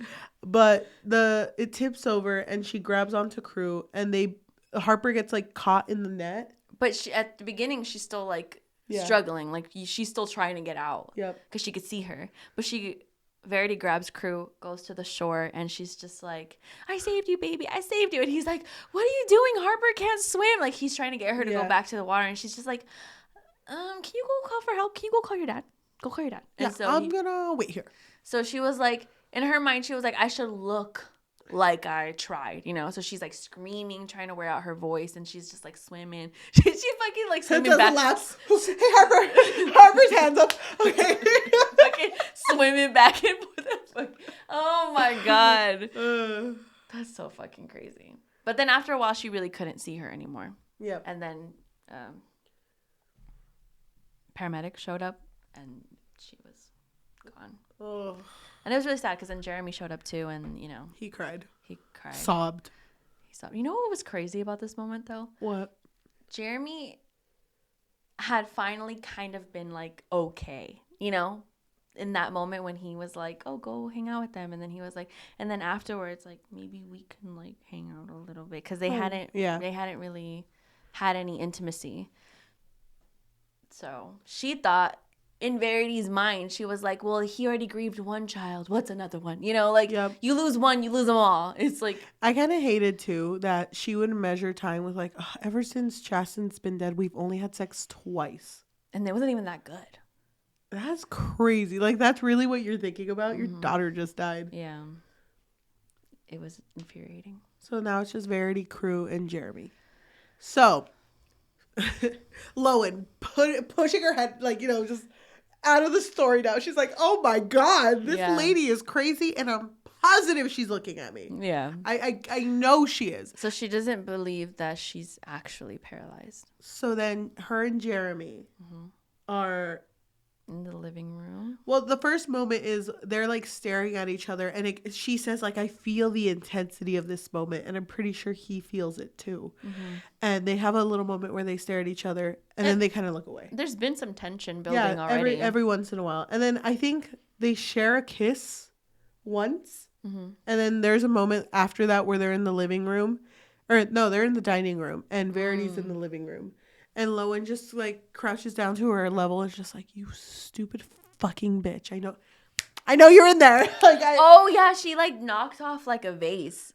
But it tips over and she grabs onto Crew and Harper gets like caught in the net. But at the beginning she's still like struggling, like she's still trying to get out. Yep. Because she could see her, but Verity grabs Crew, goes to the shore, and she's just like, I saved you, baby. I saved you. And he's like, what are you doing? Harper can't swim. Like he's trying to get her to go back to the water, and she's just like, can you go call for help? Can you go call your dad? Go call your dad. And yeah, so I'm gonna wait here. So she was like, in her mind, she was like, I should look like I tried, you know? So she's like screaming, trying to wear out her voice, and she's just like swimming. She fucking like swimming back. Hey, Harper's hands up. Okay. Fucking swimming back and forth. Oh my God. That's so fucking crazy. But then after a while, she really couldn't see her anymore. Yep. And then paramedics showed up. And she was gone. Oh. And it was really sad because then Jeremy showed up too, and you know he cried. Sobbed. You know what was crazy about this moment though? What? Jeremy had finally kind of been like okay, you know, in that moment when he was like, "Oh, go hang out with them," and then he was like, and then afterwards, like maybe we can like hang out a little bit because they hadn't really had any intimacy. So she thought. In Verity's mind, she was like, well, he already grieved one child. What's another one? You know, like, You lose one, you lose them all. It's like... I kind of hated, too, that she would measure time with, like, ever since Chasten's been dead, we've only had sex twice. And it wasn't even that good. That's crazy. Like, that's really what you're thinking about? Your daughter just died. Yeah. It was infuriating. So now it's just Verity, Crew, and Jeremy. So, Lowen pushing her head, like, you know, just... out of the story now. She's like, oh my God, this lady is crazy and I'm positive she's looking at me. Yeah. I know she is. So she doesn't believe that she's actually paralyzed. So then her and Jeremy are... in the living room. Well, the first moment is they're like staring at each other and she says like, I feel the intensity of this moment and I'm pretty sure he feels it too. And they have a little moment where they stare at each other and then they kind of look away. There's been some tension building already. Every once in a while. And then I think they share a kiss once and then there's a moment after that where they're in the living room Or no, they're in the dining room and Verity's in the living room. And Lowen just like crouches down to her level and is just like, you stupid fucking bitch. I know you're in there. Oh yeah, she like knocks off like a vase,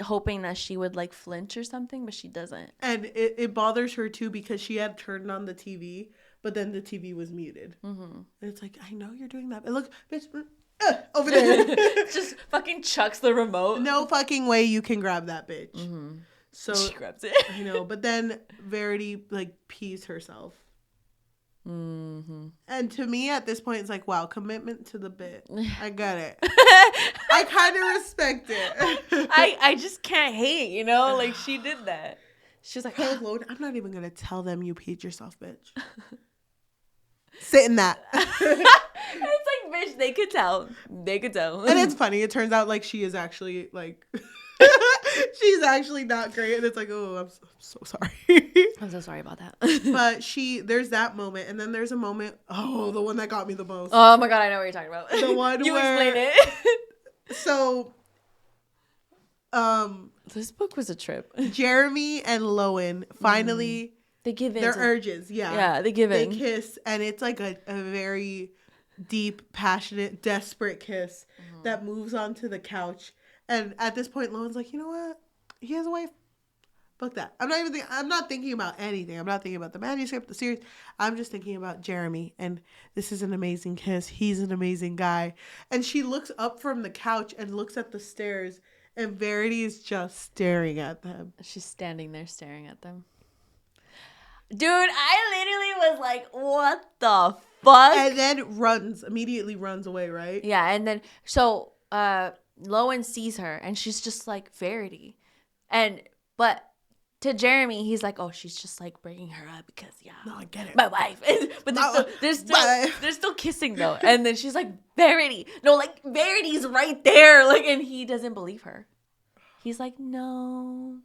hoping that she would like flinch or something, but she doesn't. And it bothers her too because she had turned on the TV, but then the TV was muted. And it's like, I know you're doing that. And look, bitch, over there. Just fucking chucks the remote. No fucking way you can grab that bitch. So she grabs it. I know, but then Verity like pees herself. And to me at this point, it's like, wow, commitment to the bit. I got it. I kind of respect it. I just can't hate, you know? Like, she did that. She's like, I'm not even going to tell them you peed yourself, bitch. Sit in that. It's like, bitch, they could tell. They could tell. And it's funny. It turns out, like, she is actually, like... she's actually not great, and it's like, oh, I'm so sorry. I'm so sorry about that. But there's that moment, and then there's a moment, the one that got me the most. Oh my god, I know what you're talking about. The one you where, explain it. So, this book was a trip. Jeremy and Lowen finally they give in. Their urges, yeah, they give in. They kiss, and it's like a very deep, passionate, desperate kiss that moves onto the couch. And at this point, Lowen's like, you know what? He has a wife. Fuck that. I'm not thinking about anything. I'm not thinking about the manuscript, the series. I'm just thinking about Jeremy. And this is an amazing kiss. He's an amazing guy. And she looks up from the couch and looks at the stairs. And Verity is just staring at them. She's standing there staring at them. Dude, I literally was like, what the fuck? And then immediately runs away, right? Yeah, and then, so, Lowen sees her, and she's just like, Verity. But to Jeremy, he's like, oh, she's just like bringing her up because, yeah. No, I get it. My wife. But they're still kissing, though. And then she's like, Verity. No, like, Verity's right there. Like, and he doesn't believe her. He's like, no,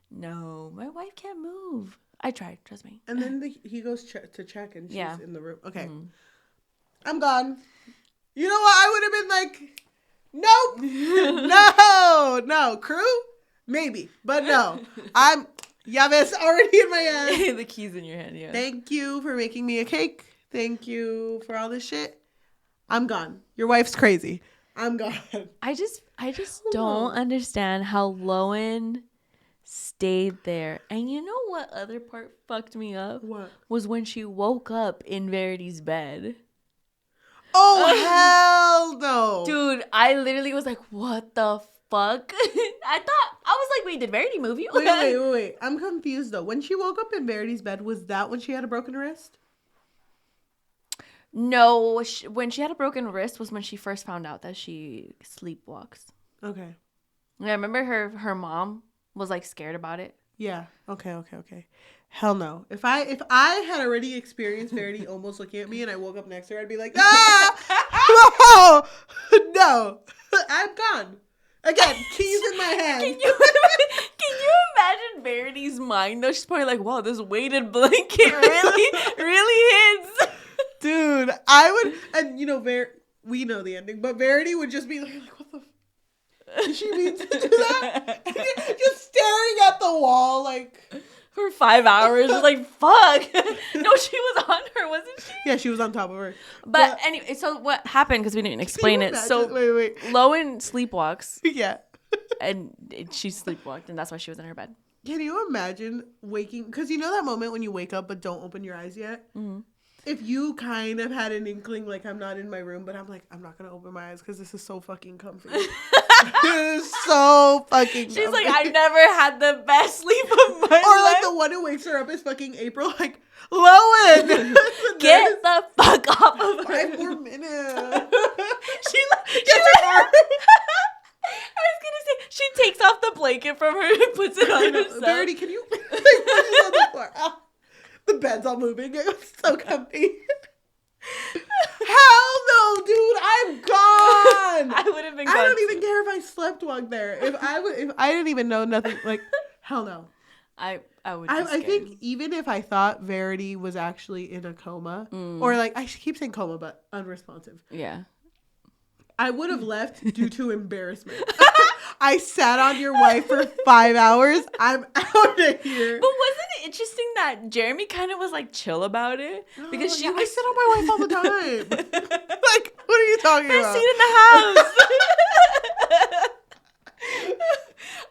my wife can't move. I tried, trust me. And then he goes to check, and she's in the room. Okay. I'm gone. You know what? I would have been like, nope. No. Crew? Maybe. But no. Llaves already in my hand. The keys in your hand, yeah. Thank you for making me a cake. Thank you for all this shit. I'm gone. Your wife's crazy. I'm gone. I just don't understand how Lowen stayed there. And you know what other part fucked me up? What? Was when she woke up in Verity's bed. Oh, hell no. Dude, I literally was like, what the fuck? I was like, wait, did Verity move you? Wait. I'm confused though. When she woke up in Verity's bed, was that when she had a broken wrist? No, when she had a broken wrist was when she first found out that she sleepwalks. Okay. Yeah, remember her mom was like scared about it? Yeah. Okay. Hell no. If I had already experienced Verity almost looking at me and I woke up next to her, I'd be like, no, I'm gone. Again, keys in my hand. Can you imagine Verity's mind though? She's probably like, wow, this weighted blanket really hits. Dude, I would, and you know, we know the ending, but Verity would just be like what the did she mean to do that? Just staring at the wall like for 5 hours. Like, fuck. No, she was on her, wasn't she? Yeah, she was on top of her. But anyway, so what happened, because we didn't explain it. So wait. Lowen sleepwalks. Yeah. And she sleepwalked, and that's why she was in her bed. Can you imagine waking, because you know that moment when you wake up but don't open your eyes yet? Mm-hmm. If you kind of had an inkling, like, I'm not in my room, but I'm like, I'm not going to open my eyes because this is so fucking comfy. It is so fucking She's comfy. like, I never had the best sleep of my life. Or like the one who wakes her up is fucking April, like, Lowen! Get the fuck off of her. 5 more minutes. She I was going to say, she takes off the blanket from her and puts it on herself. Verity, can you? Like, pushes on the floor. The bed's all moving. It's so comfy. Hell no, dude! I'm gone. I would have been gone. I don't even care if I slept walk there. If I didn't even know nothing, like, hell no. I would. I think even if I thought Verity was actually in a coma, or like I keep saying coma, but unresponsive. Yeah. I would have left due to embarrassment. I sat on your wife for 5 hours. I'm out of here. But wasn't it interesting that Jeremy kind of was like chill about it? Because she was... I sit on my wife all the time. Like, what are you talking about? Best seat in the house.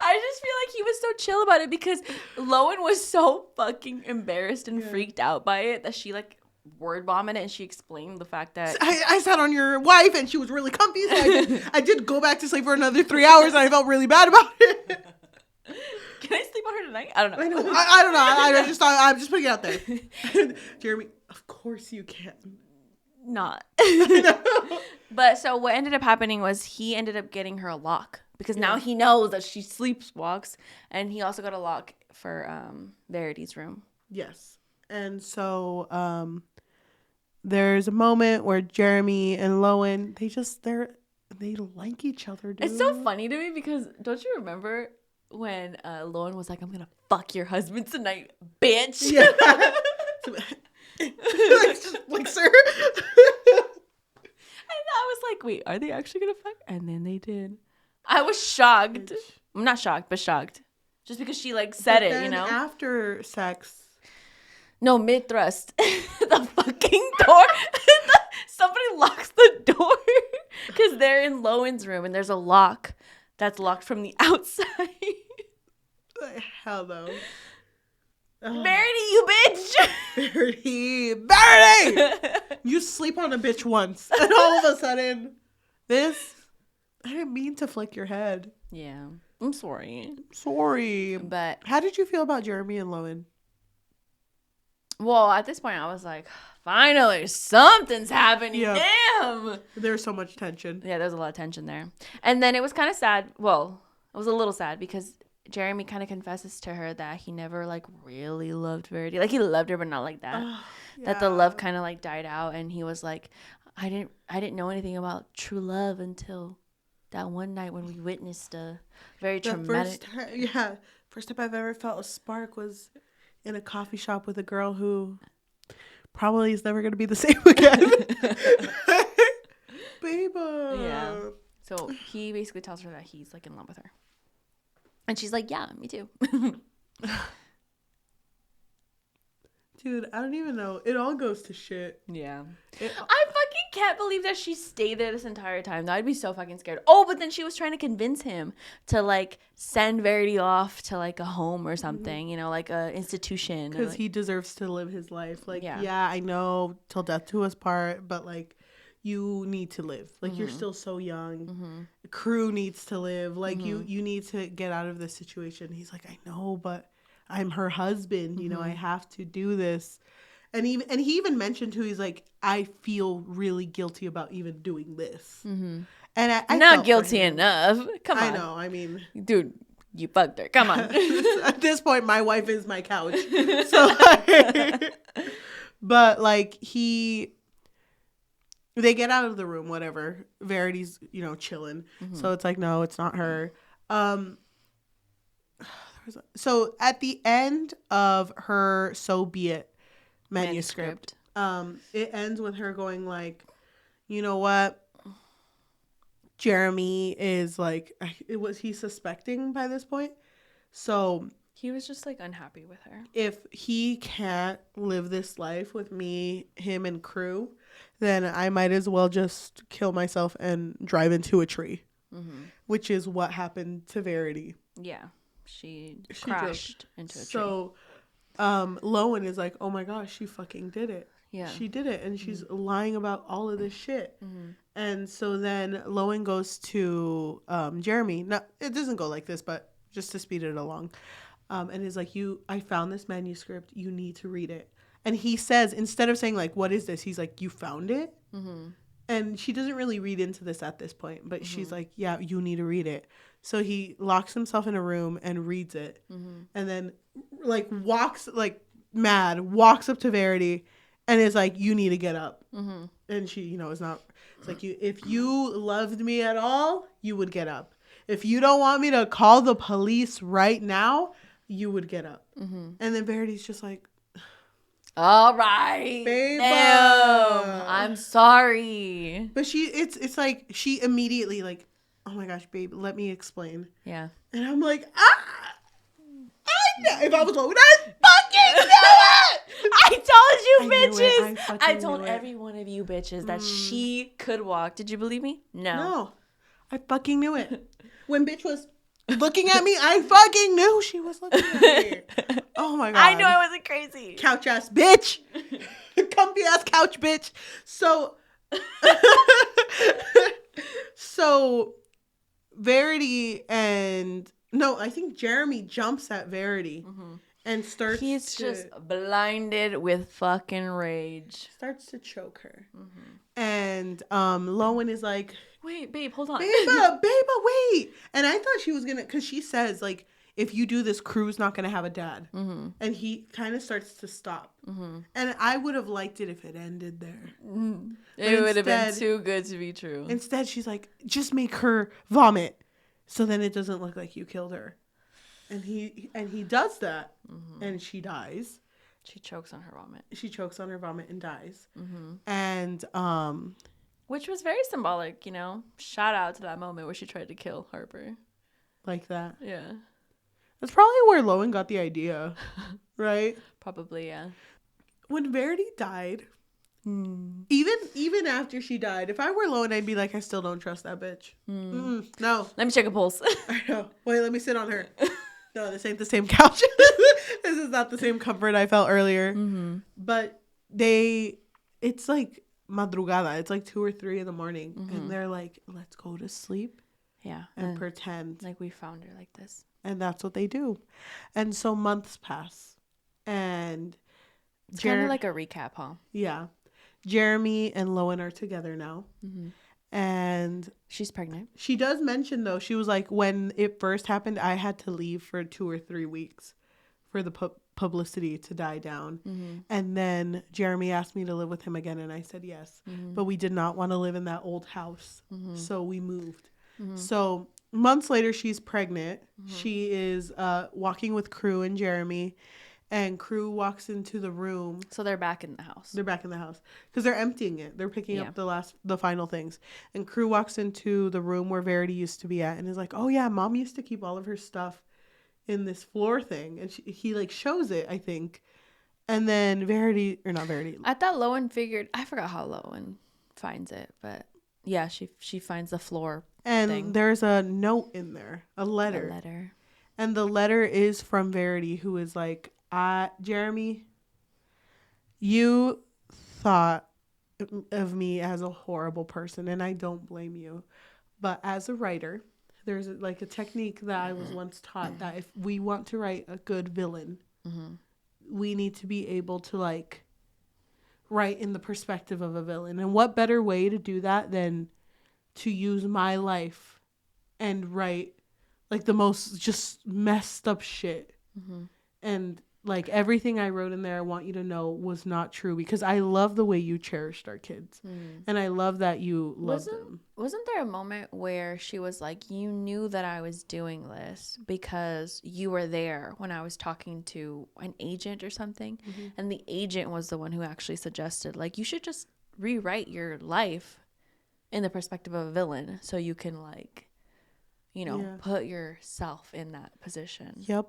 I just feel like he was so chill about it because Lowen was so fucking embarrassed and freaked out by it that she like word vomited and she explained the fact that I sat on your wife and she was really comfy. So I did go back to sleep for another 3 hours and I felt really bad about it. Can I sleep on her tonight? I don't know. I don't know. I just thought I'm just putting it out there. Jeremy, of course you can. Not. But so what ended up happening was he ended up getting her a lock because now he knows that she sleepwalks, and he also got a lock for Verity's room. Yes. And so there's a moment where Jeremy and Lowen, they like each other, dude. It's so funny to me because don't you remember when Lowen was like, I'm gonna fuck your husband tonight, bitch. Yeah. like, sir. And I was like, wait, are they actually gonna fuck? And then they did. I was shocked. I'm not shocked, but shocked. Just because she like said it, you know? After sex. No, mid thrust. The fucking door. Somebody locks the door. Because they're in Lowen's room and there's a lock that's locked from the outside. Hell no. Verity, you bitch. Verity. You sleep on a bitch once. And all of a sudden, I didn't mean to flick your head. Yeah. I'm sorry. But how did you feel about Jeremy and Lowen? Well, at this point, I was like, finally, something's happening. Yeah. Damn. There's so much tension. Yeah, there's a lot of tension there. And then it was kind of sad. Well, it was a little sad because Jeremy kind of confesses to her that he never like really loved Verity. Like he loved her, but not like that. That the love kind of like died out, and he was like, I didn't know anything about true love until that one night when we witnessed a very traumatic. First time I've ever felt a spark was in a coffee shop with a girl who probably is never going to be the same again. Baby. Yeah. So he basically tells her that he's like in love with her. And she's like, yeah, me too. Dude, I don't even know. It all goes to shit. Yeah. I fucking can't believe that she stayed there this entire time. I'd be so fucking scared. Oh, but then she was trying to convince him to like send Verity off to like a home or something, you know, like a institution. Because like, he deserves to live his life. Like, yeah, I know till death do us part, but like you need to live. Like you're still so young. The crew needs to live. Like you need to get out of this situation. He's like, I know, but I'm her husband, you know, I have to do this. And he even mentioned too, he's like, I feel really guilty about even doing this. And I not guilty enough. Come on. I know. I mean, dude, you fucked her. Come on. At this point, my wife is my couch. So, but like they get out of the room, whatever. Verity's, you know, chilling. So it's like, no, it's not her. So at the end of her So Be It manuscript. It ends with her going like, you know what? Jeremy is like, was he suspecting by this point? So he was just like unhappy with her. If he can't live this life with me, him and crew, then I might as well just kill myself and drive into a tree, which is what happened to Verity. Yeah. She crashed into a tree. So Lowen is like, oh my gosh, she fucking did it. Yeah. She did it. And she's lying about all of this shit. And so then Lowen goes to Jeremy. Now, it doesn't go like this, but just to speed it along. And is like, I found this manuscript. You need to read it. And he says, instead of saying like, what is this? He's like, you found it? And she doesn't really read into this at this point. But she's like, yeah, you need to read it. So he locks himself in a room and reads it. And then like walks up to Verity and is like, you need to get up. And she, you know, is not, it's like, if you loved me at all, you would get up. If you don't want me to call the police right now, you would get up. And then Verity's just like, all right, babe, I'm sorry. But it's like she immediately like oh my gosh, babe, let me explain. Yeah. And I'm like, if I was Lowen, I fucking knew it! I told you, bitches! I told every one of you bitches that she could walk. Did you believe me? No. I fucking knew it. When bitch was looking at me, I fucking knew she was looking at me. Oh my God. I knew I wasn't crazy. Couch ass bitch. Comfy ass couch bitch. So, Verity and... No, I think Jeremy jumps at Verity and starts He's just blinded with fucking rage. Starts to choke her. And Lowen is like... Wait, babe, hold on. Beba, wait. And I thought she was going to... Because she says, like, if you do this, Crew's not going to have a dad. And he kind of starts to stop. And I would have liked it if it ended there. It would have been too good to be true. Instead, she's like, just make her vomit. So then it doesn't look like you killed her. And he does that. And she dies. She chokes on her vomit. And dies. And... Which was very symbolic, you know? Shout out to that moment where she tried to kill Harper. Like that. Yeah. That's probably where Lowen got the idea. Right? Probably, yeah. When Verity died, even after she died, if I were Lowen, I'd be like, I still don't trust that bitch. No. Let me check a pulse. I know. Wait, let me sit on her. No, this ain't the same couch. This is not the same comfort I felt earlier. But it's like madrugada. It's like 2 or 3 in the morning. And they're like, let's go to sleep. Yeah. And pretend. Like we found her like this. And that's what they do. And so months pass. And it's kind of like a recap, huh? Yeah. Jeremy and Lowen are together now. And she's pregnant. She does mention, though, she was like, when it first happened, I had to leave for 2 or 3 weeks for the publicity to die down. And then Jeremy asked me to live with him again, and I said yes. But we did not want to live in that old house. So we moved. So months later, she's pregnant. She is walking with Crew and Jeremy. And Crew walks into the room. So they're back in the house. Because they're emptying it. They're picking up the final things. And Crew walks into the room where Verity used to be at and is like, oh yeah, Mom used to keep all of her stuff in this floor thing. And he like shows it, I think. And then not Verity. I thought Lowen figured, I forgot how Lowen finds it. But yeah, she finds the floor thing. There's a note in there. A letter. And the letter is from Verity, who is like, Jeremy, you thought of me as a horrible person, and I don't blame you. But as a writer, there's like a technique that I was once taught that if we want to write a good villain, we need to be able to like write in the perspective of a villain. And what better way to do that than to use my life and write like the most just messed up shit. And like everything I wrote in there, I want you to know was not true, because I love the way you cherished our kids. And I love that you loved them. Wasn't there a moment where she was like, you knew that I was doing this because you were there when I was talking to an agent or something? And the agent was the one who actually suggested, like, you should just rewrite your life in the perspective of a villain so you can, like, you know, put yourself in that position. Yep.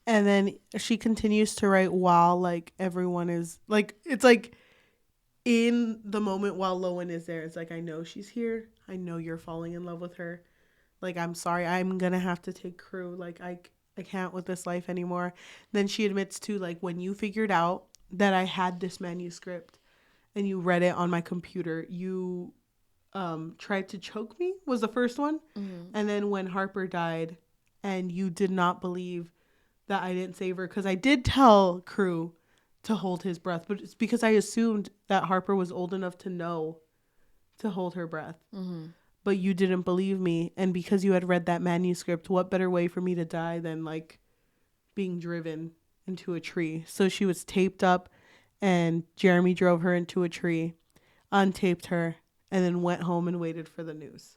And then she continues to write while, like, everyone is, like, it's, like, in the moment while Lowen is there. It's, like, I know she's here. I know you're falling in love with her. Like, I'm sorry. I'm going to have to take Crew. Like, I can't with this life anymore. Then she admits to, like, when you figured out that I had this manuscript and you read it on my computer, you tried to choke me was the first one. And then when Harper died and you did not believe that I didn't save her, because I did tell Crew to hold his breath, but it's because I assumed that Harper was old enough to know to hold her breath. But you didn't believe me, and because you had read that manuscript, what better way for me to die than like being driven into a tree? So she was taped up, and Jeremy drove her into a tree, untaped her, and then went home and waited for the news.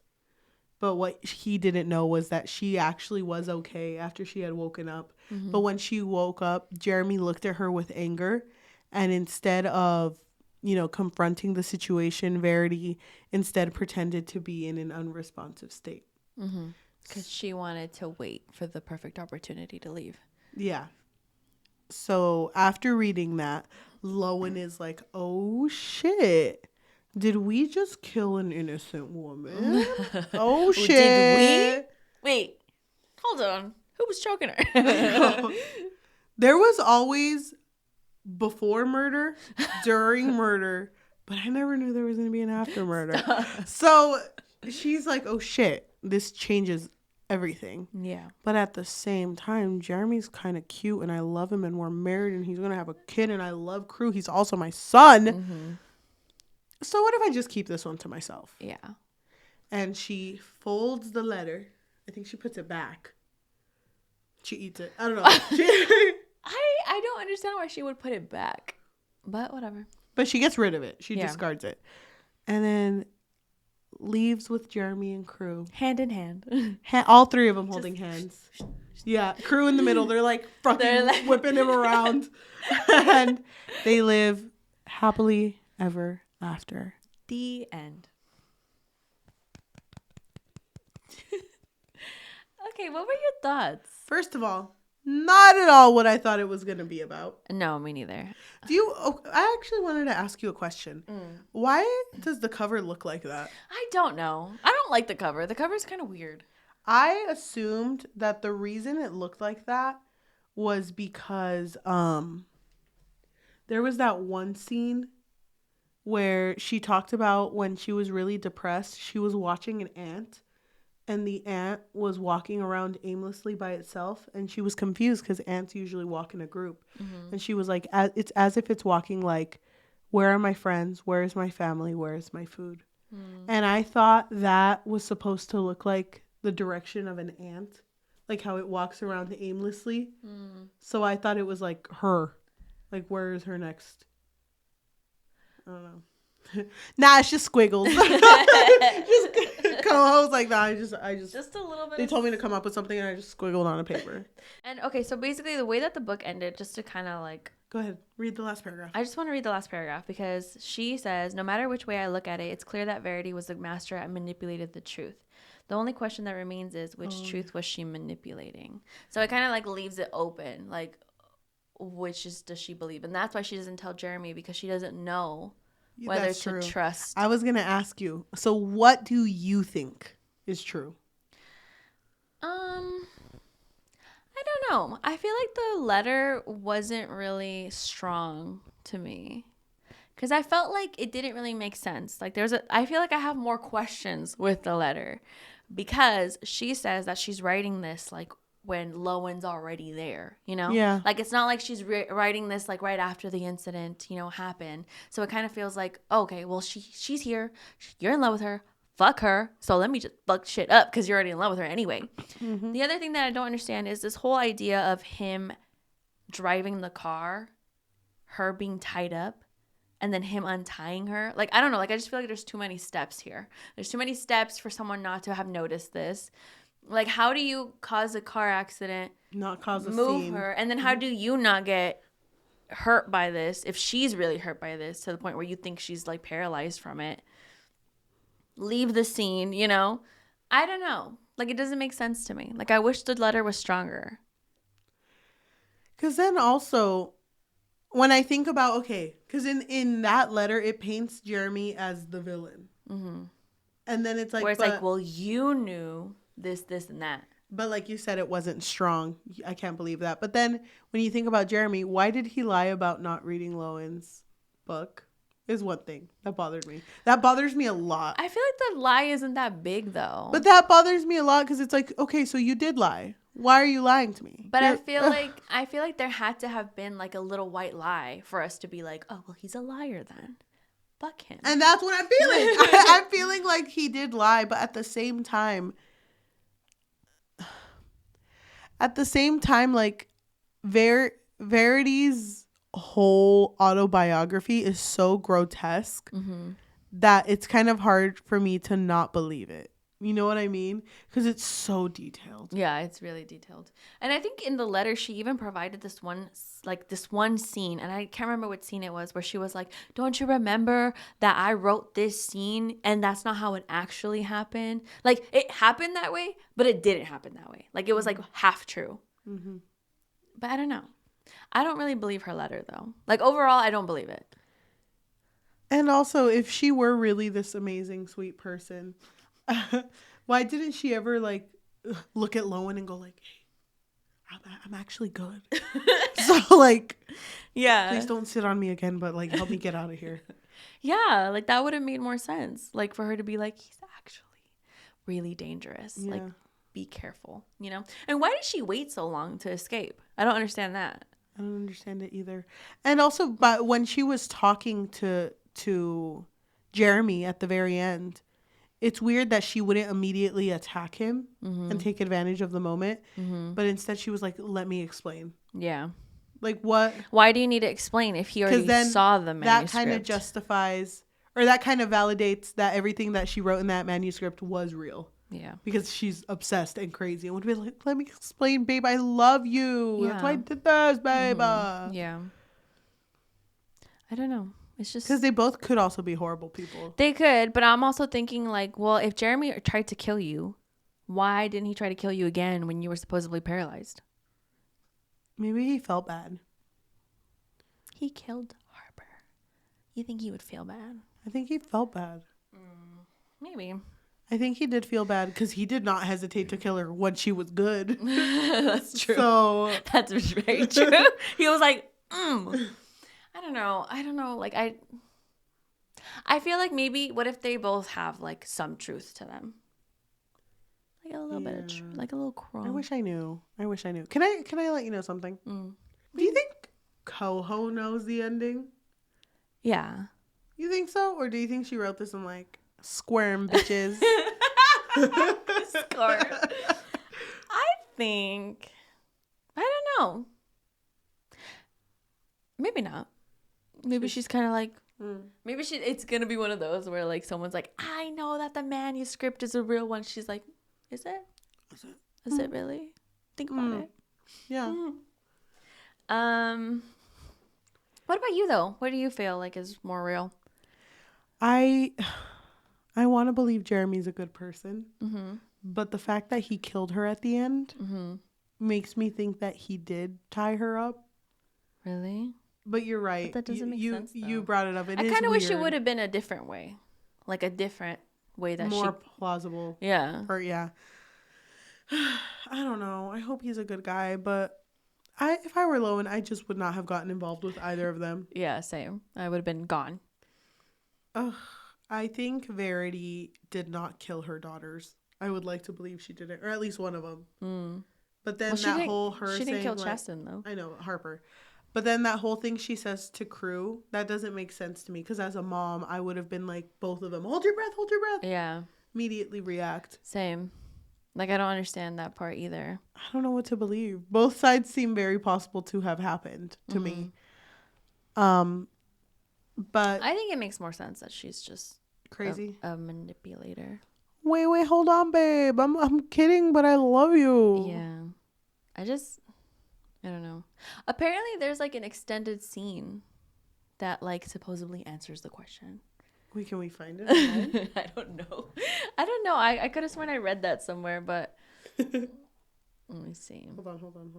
But what he didn't know was that she actually was okay after she had woken up. But when she woke up, Jeremy looked at her with anger. And instead of, you know, confronting the situation, Verity instead pretended to be in an unresponsive state. Because she wanted to wait for the perfect opportunity to leave. Yeah. So after reading that, Lowen is like, oh shit. Did we just kill an innocent woman? Oh shit. Did we? Wait, hold on. Who was choking her? There was always before murder, during murder, but I never knew there was going to be an after murder. So she's like, oh shit, this changes everything. Yeah. But at the same time, Jeremy's kind of cute and I love him and we're married and he's going to have a kid and I love Crew. He's also my son. Mm-hmm. So what if I just keep this one to myself? Yeah. And she folds the letter. I think she puts it back. She eats it. I don't know. I don't understand why she would put it back. But whatever. But she gets rid of it. She discards it. And then leaves with Jeremy and Crew. Hand in hand. All three of them holding hands. Yeah. Crew in the middle. They're like fucking whipping him around. And they live happily ever after. The end. Okay, what were your thoughts? First of all, not at all what I thought it was going to be about. No, me neither. I actually wanted to ask you a question. Why does the cover look like that? I don't know. I don't like the cover. The cover is kind of weird. I assumed that the reason it looked like that was because there was that one scene where she talked about when she was really depressed, she was watching an ant. And the ant was walking around aimlessly by itself. And she was confused because ants usually walk in a group. Mm-hmm. And she was like, it's as if it's walking like, where are my friends? Where is my family? Where is my food? Mm. And I thought that was supposed to look like the direction of an ant. Like how it walks around aimlessly. Mm. So I thought it was like her. Like, where is her next? I don't know. Nah, it's just squiggles. CoHo's like, nah, I just a little bit. They told me to come up with something and I just squiggled on a paper. And okay, so basically the way that the book ended, just to kind of like, go ahead, read the last paragraph. I just want to read the last paragraph because she says, no matter which way I look at it, it's clear that Verity was the master at manipulating the truth. The only question that remains is which truth was she manipulating? So it kind of like leaves it open, like does she believe? And that's why she doesn't tell Jeremy, because she doesn't know whether to trust. I was going to ask you, so what do you think is true? I don't know. I feel like the letter wasn't really strong to me because I felt like it didn't really make sense. Like I feel like I have more questions with the letter because she says that she's writing this like when Lowen's already there, you know? Yeah. Like, it's not like she's writing this, like, right after the incident, happened. So it kind of feels like, okay, well, she's here. You're in love with her. Fuck her. So let me just fuck shit up because you're already in love with her anyway. Mm-hmm. The other thing that I don't understand is this whole idea of him driving the car, her being tied up, and then him untying her. Like, I don't know. Like, I just feel like there's too many steps here. There's too many steps for someone not to have noticed this. Like, how do you cause a car accident, not cause a move scene, her, and then how do you not get hurt by this if she's really hurt by this to the point where you think she's like paralyzed from it? Leave the scene, I don't know. Like, it doesn't make sense to me. Like, I wish the letter was stronger. Because then also, when I think about, okay, because in that letter, it paints Jeremy as the villain. Mm-hmm. And then it's like, where it's like, well, you knew this, and that. But like you said, it wasn't strong. I can't believe that. But then when you think about Jeremy, why did he lie about not reading Lowen's book? Is one thing that bothered me. That bothers me a lot. I feel like the lie isn't that big though. But that bothers me a lot because it's like, okay, so you did lie. Why are you lying to me? But I feel like there had to have been like a little white lie for us to be like, oh, well, he's a liar then. Fuck him. And that's what I'm feeling. I'm feeling like he did lie, but at the same time, like Verity's whole autobiography is so grotesque that it's kind of hard for me to not believe it. You know what I mean? Because it's so detailed. Yeah, it's really detailed. And I think in the letter, she even provided this one scene. And I can't remember what scene it was, where she was like, don't you remember that I wrote this scene and that's not how it actually happened? Like, it happened that way, but it didn't happen that way. Like, it was like half true. Mm-hmm. But I don't know. I don't really believe her letter, though. Like, overall, I don't believe it. And also, if she were really this amazing, sweet person, why didn't she ever, like, look at Lowen and go, like, hey, I'm actually good. So, like, yeah, please don't sit on me again, but, like, help me get out of here. Yeah, like, that would have made more sense. Like, for her to be like, he's actually really dangerous. Yeah. Like, be careful, you know? And why did she wait so long to escape? I don't understand that. I don't understand it either. And also, but when she was talking to Jeremy at the very end, it's weird that she wouldn't immediately attack him and take advantage of the moment. But instead she was like, let me explain. Yeah. Like, what? Why do you need to explain if he already saw the manuscript? That kind of justifies, or that kind of validates that everything that she wrote in that manuscript was real. Yeah. Because she's obsessed and crazy and would be like, let me explain, babe, I love you. Yeah. That's why I did this, babe. Yeah. I don't know. It's just because they both could also be horrible people. They could, but I'm also thinking, like, well, if Jeremy tried to kill you, why didn't he try to kill you again when you were supposedly paralyzed? Maybe he felt bad. He killed Harper. You think he would feel bad? I think he felt bad. Maybe. I think he did feel bad because he did not hesitate to kill her when she was good. That's true. So that's very true. He was like, I don't know. Like, I feel like maybe, what if they both have, like, some truth to them? Like a little bit of truth, like a little crumb. I wish I knew. Can I let you know something? Do you think CoHo knows the ending? Yeah. You think so? Or do you think she wrote this in, like, squirm, bitches? Squirm. I don't know. Maybe not. Maybe she's kind of like, maybe it's going to be one of those where, like, someone's like, I know that the manuscript is a real one. She's like, is it? Is it really? Think about it. Yeah. What about you, though? What do you feel like is more real? I want to believe Jeremy's a good person. But the fact that he killed her at the end makes me think that he did tie her up. Really? But you're right. But that doesn't make sense, though. You brought it up. I kind of wish it would have been a different way. Like a different way that more plausible. Yeah. Or yeah. I don't know. I hope he's a good guy, but if I were Lowen, I just would not have gotten involved with either of them. Yeah, same. I would have been gone. I think Verity did not kill her daughters. I would like to believe she didn't, or at least one of them. But then she didn't kill Cheston, though. I know, Harper. But then that whole thing she says to Crew, that doesn't make sense to me. Because as a mom, I would have been like, both of them, hold your breath. Yeah. Immediately react. Same. Like, I don't understand that part either. I don't know what to believe. Both sides seem very possible to have happened to me. But I think it makes more sense that she's just crazy. A manipulator. Wait, hold on, babe. I'm kidding, but I love you. Yeah. I don't know. Apparently, there's, like, an extended scene that, like, supposedly answers the question. Can we find it? I don't know. I could have sworn I read that somewhere, but let me see. Hold on.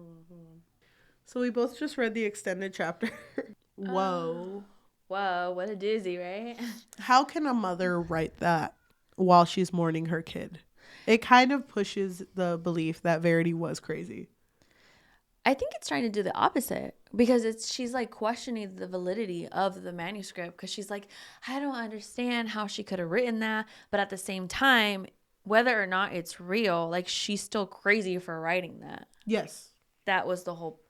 So we both just read the extended chapter. Whoa, what a doozy, right? How can a mother write that while she's mourning her kid? It kind of pushes the belief that Verity was crazy. I think it's trying to do the opposite, because she's like questioning the validity of the manuscript, because she's like, I don't understand how she could have written that, but at the same time, whether or not it's real, like, she's still crazy for writing that. Yes. That was the whole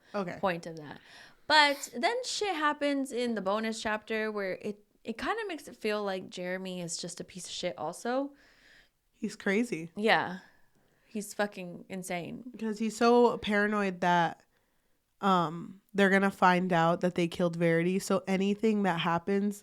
point of that. But then shit happens in the bonus chapter where it kind of makes it feel like Jeremy is just a piece of shit also. He's crazy. Yeah. He's fucking insane. Because he's so paranoid that they're going to find out that they killed Verity. So anything that happens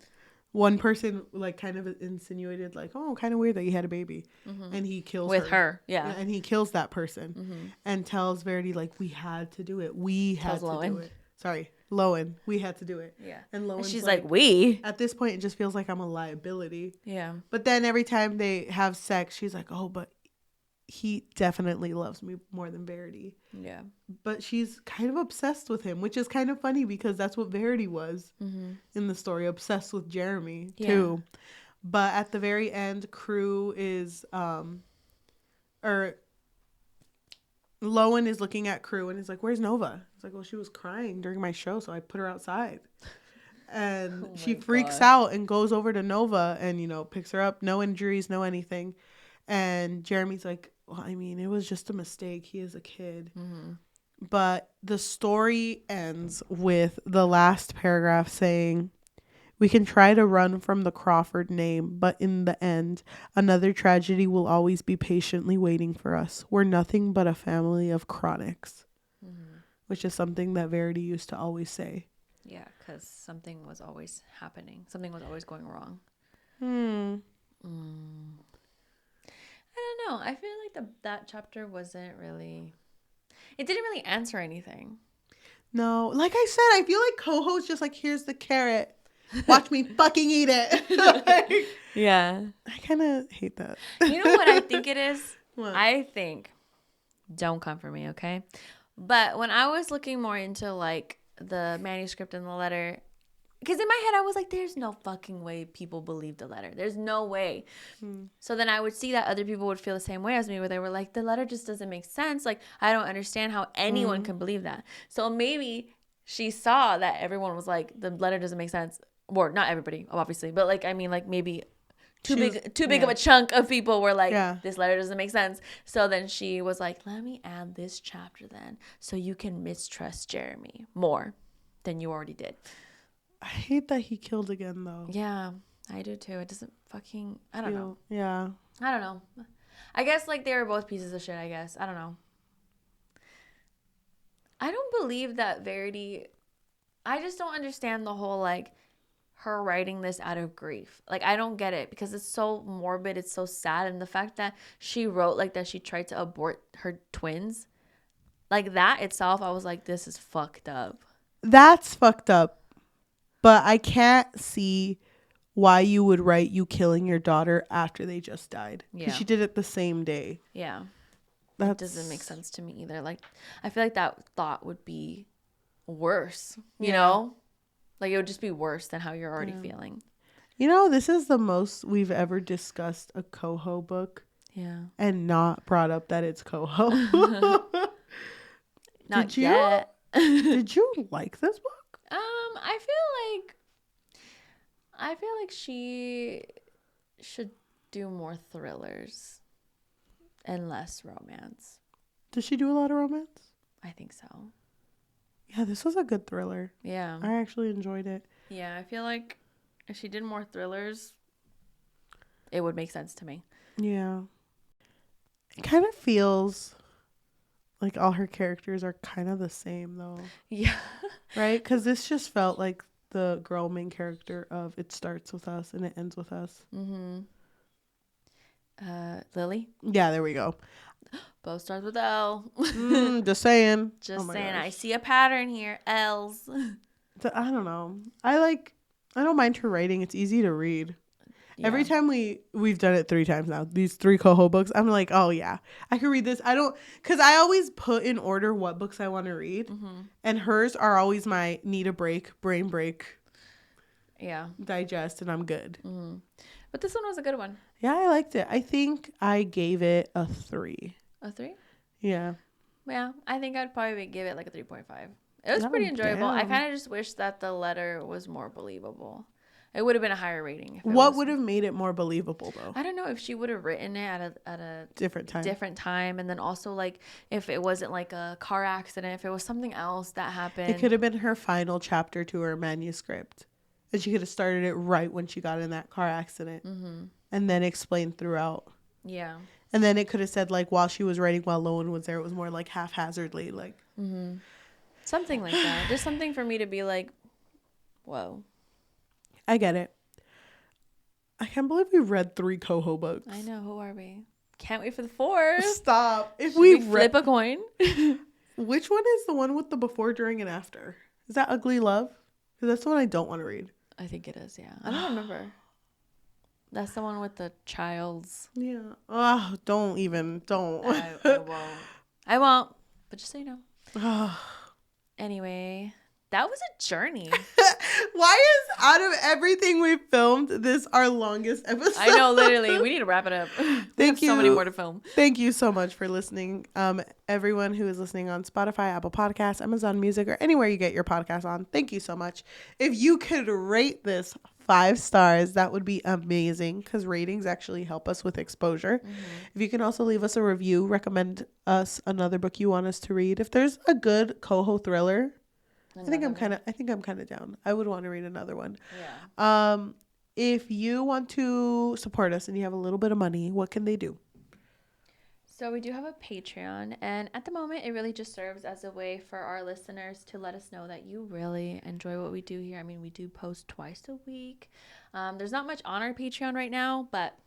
one person like kind of insinuated like, oh, kind of weird that you had a baby, and he kills with her. Yeah, and he kills that person and tells Verity like, we had to do it. We had to do it. Sorry, Lowen. We had to do it. Yeah, and Lowen's she's like, we. At this point, it just feels like I'm a liability. Yeah, but then every time they have sex, she's like, oh, but he definitely loves me more than Verity. Yeah. But she's kind of obsessed with him, which is kind of funny because that's what Verity was in the story, obsessed with Jeremy too. But at the very end, Crew is or Lowen is looking at Crew and is like, where's Nova? It's like, well, she was crying during my show, so I put her outside. And she freaks out and goes over to Nova and, you know, picks her up. No injuries, no anything. And Jeremy's like, well, I mean, it was just a mistake. He is a kid. But the story ends with the last paragraph saying, we can try to run from the Crawford name, but in the end, another tragedy will always be patiently waiting for us. We're nothing but a family of chronics, which is something that Verity used to always say. Yeah, because something was always happening. Something was always going wrong. I don't know. I feel like that chapter wasn't really... It didn't really answer anything. No. Like I said, I feel like CoHo's just like, here's the carrot. Watch me fucking eat it. Like, yeah. I kind of hate that. You know what I think it is? What? I think... Don't come for me, okay? But when I was looking more into, like, the manuscript and the letter... Because in my head, I was like, there's no fucking way people believe the letter. There's no way. So then I would see that other people would feel the same way as me, where they were like, the letter just doesn't make sense. Like, I don't understand how anyone can believe that. So maybe she saw that everyone was like, the letter doesn't make sense. Or not everybody, obviously. But, like, I mean, like, maybe too big of a chunk of people were like, this letter doesn't make sense. So then she was like, let me add this chapter then, so you can mistrust Jeremy more than you already did. I hate that he killed again, though. Yeah, I do too. It doesn't fucking... I don't know. Yeah. I don't know. I guess, like, they were both pieces of shit, I guess. I don't know. I don't believe that Verity... I just don't understand the whole, like, her writing this out of grief. Like, I don't get it because it's so morbid. It's so sad. And the fact that she wrote, like, that she tried to abort her twins, like, that itself, I was like, this is fucked up. That's fucked up. But I can't see why you would write you killing your daughter after they just died. Yeah. Because she did it the same day. Yeah. That doesn't make sense to me either. Like, I feel like that thought would be worse, you know? Like, it would just be worse than how you're already feeling. You know, this is the most we've ever discussed a CoHo book. Yeah. And not brought up that it's CoHo. Not yet. Did you like this book? I feel like she should do more thrillers and less romance. Does she do a lot of romance? I think so. Yeah, this was a good thriller. Yeah. I actually enjoyed it. Yeah, I feel like if she did more thrillers, it would make sense to me. Yeah. It kind of feels like all her characters are kind of the same, though. Yeah. Right? Because this just felt like the girl main character of It Starts With Us and It Ends With Us. Lily? Yeah, there we go. Both starts with L. Just saying. Just saying. Gosh. I see a pattern here. L's. I don't know. I don't mind her writing. It's easy to read. Yeah. Every time we've done it 3 times now, these 3 CoHo books, I'm like, oh yeah, I can read this. Because I always put in order what books I want to read. And hers are always my need a break, brain break. Yeah. Digest, and I'm good. But this one was a good one. Yeah, I liked it. I think I gave it a 3. A 3? Yeah. Yeah, I think I'd probably give it like a 3.5. It was pretty enjoyable. Damn. I kind of just wish that the letter was more believable. It would have been a higher rating. What would have made it more believable, though? I don't know if she would have written it at a different time. And then also, like, if it wasn't like a car accident, if it was something else that happened. It could have been her final chapter to her manuscript. And she could have started it right when she got in that car accident. And then explained throughout. Yeah. And then it could have said, like, while she was writing while Lowen was there, it was more like haphazardly, like. Something like that. Just something for me to be like, whoa. I get it. I can't believe we read 3 CoHo books. I know. Who are we? Can't wait for the 4th. Stop. If Should we flip a coin. Which one is the one with the before, during, and after? Is that Ugly Love? Because that's the one I don't want to read. I think it is, yeah. I don't remember. That's the one with the child's. Yeah. Oh, don't. I won't. But just so you know. Anyway, that was a journey. Why is, out of everything we filmed, this our longest episode? I know, literally. We need to wrap it up. Thank you. So many more to film. Thank you so much for listening. Everyone who is listening on Spotify, Apple Podcasts, Amazon Music, or anywhere you get your podcast on, thank you so much. If you could rate this 5 stars, that would be amazing, because ratings actually help us with exposure. If you can also leave us a review, recommend us another book you want us to read. If there's a good CoHo thriller, I think I'm kind of down. I would want to read another one. Yeah. If you want to support us and you have a little bit of money, what can they do? So we do have a Patreon, and at the moment it really just serves as a way for our listeners to let us know that you really enjoy what we do here. I mean, we do post twice a week. There's not much on our Patreon right now, but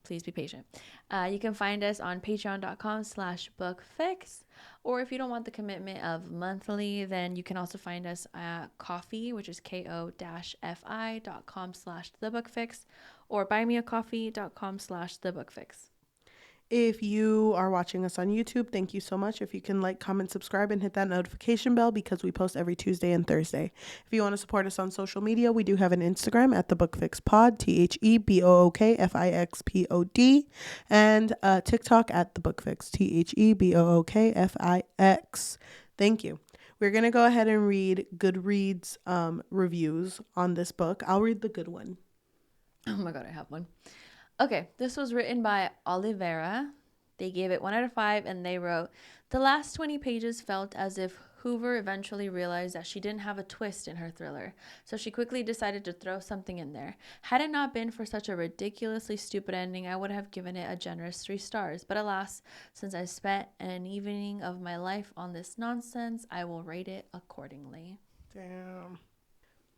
please be patient. You can find us on patreon.com/bookfix, or if you don't want the commitment of monthly, then you can also find us at Ko-fi, which is ko-fi.com/thebookfix, or buymeacoffee.com/thebookfix. If you are watching us on YouTube, thank you so much. If you can like, comment, subscribe, and hit that notification bell, because we post every Tuesday and Thursday. If you want to support us on social media, we do have an Instagram at the Bookfix Pod, THEBOOKFIXPOD, and TikTok at the Bookfix, THEBOOKFIX. Thank you. We're going to go ahead and read Goodreads reviews on this book. I'll read the good one. Oh my God, I have one. Okay, this was written by Olivera. They gave it 1 out of 5, and they wrote, "The last 20 pages felt as if Hoover eventually realized that she didn't have a twist in her thriller, so she quickly decided to throw something in there. Had it not been for such a ridiculously stupid ending, I would have given it a generous 3 stars. But alas, since I spent an evening of my life on this nonsense, I will rate it accordingly." Damn.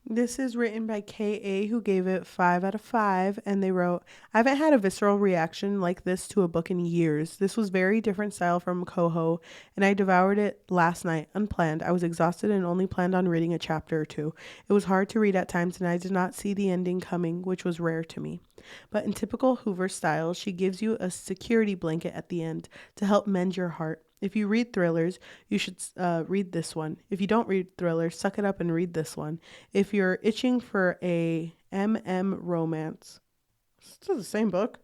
This is written by K.A., who gave it 5 out of 5, and they wrote, "I haven't had a visceral reaction like this to a book in years. This was very different style from CoHo, and I devoured it last night, unplanned. I was exhausted and only planned on reading a chapter or 2. It was hard to read at times, and I did not see the ending coming, which was rare to me. But in typical Hoover style, she gives you a security blanket at the end to help mend your heart. If you read thrillers, you should read this one. If you don't read thrillers, suck it up and read this one. If you're itching for a MM romance," still the same book.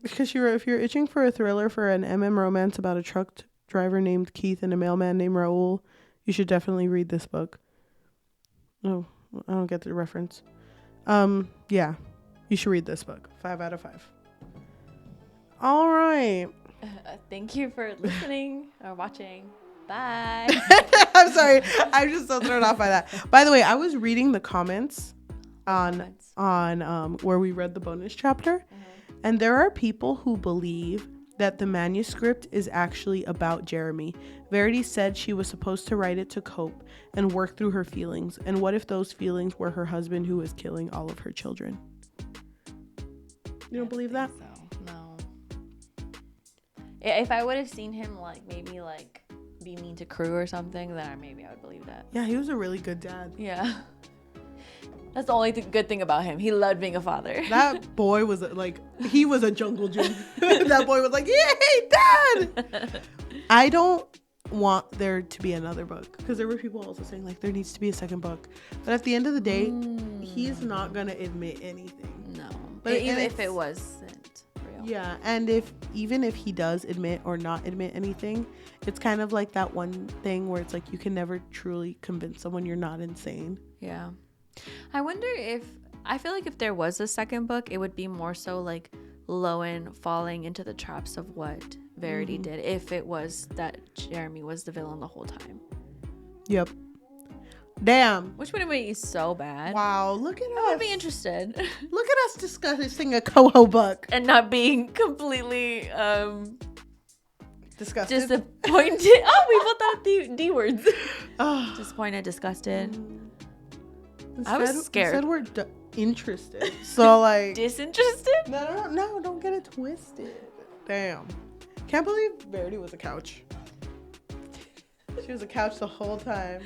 Because if you're itching for a thriller for an MM romance about a truck driver named Keith and a mailman named Raul, you should definitely read this book. Oh, I don't get the reference. Yeah, you should read this book. 5 out of 5. All right. Thank you for listening or watching. Bye. I'm sorry. I'm just so thrown off by that. By the way, I was reading the comments on where we read the bonus chapter, and there are people who believe that the manuscript is actually about Jeremy. Verity said she was supposed to write it to cope and work through her feelings. And what if those feelings were her husband, who was killing all of her children? You don't believe that? So. No. If I would have seen him maybe be mean to Crew or something, then maybe I would believe that. Yeah, he was a really good dad. Yeah. That's the only good thing about him. He loved being a father. That boy was he was a jungle gym. That boy was like, "Yay, dad!" I don't want there to be another book, because there were people also saying there needs to be a second book. But at the end of the day, he's not going to admit anything. No. But even if it wasn't real. Yeah, and even if he does admit or not admit anything, it's kind of like that one thing where it's you can never truly convince someone you're not insane. Yeah. I wonder I feel like if there was a second book, it would be more so Lowen falling into the traps of what Verity did, if it was that Jeremy was the villain the whole time. Yep. Damn. Which would have made you so bad. Wow, look at us. I would be interested. Look at us discussing a CoHo book. And not being completely disgusted. Disappointed. Oh, we both thought D words. Disappointed, disgusted. Instead, I was scared. Instead interested. So like disinterested? No, don't get it twisted. Damn. Can't believe Verity was a couch. She was a couch the whole time.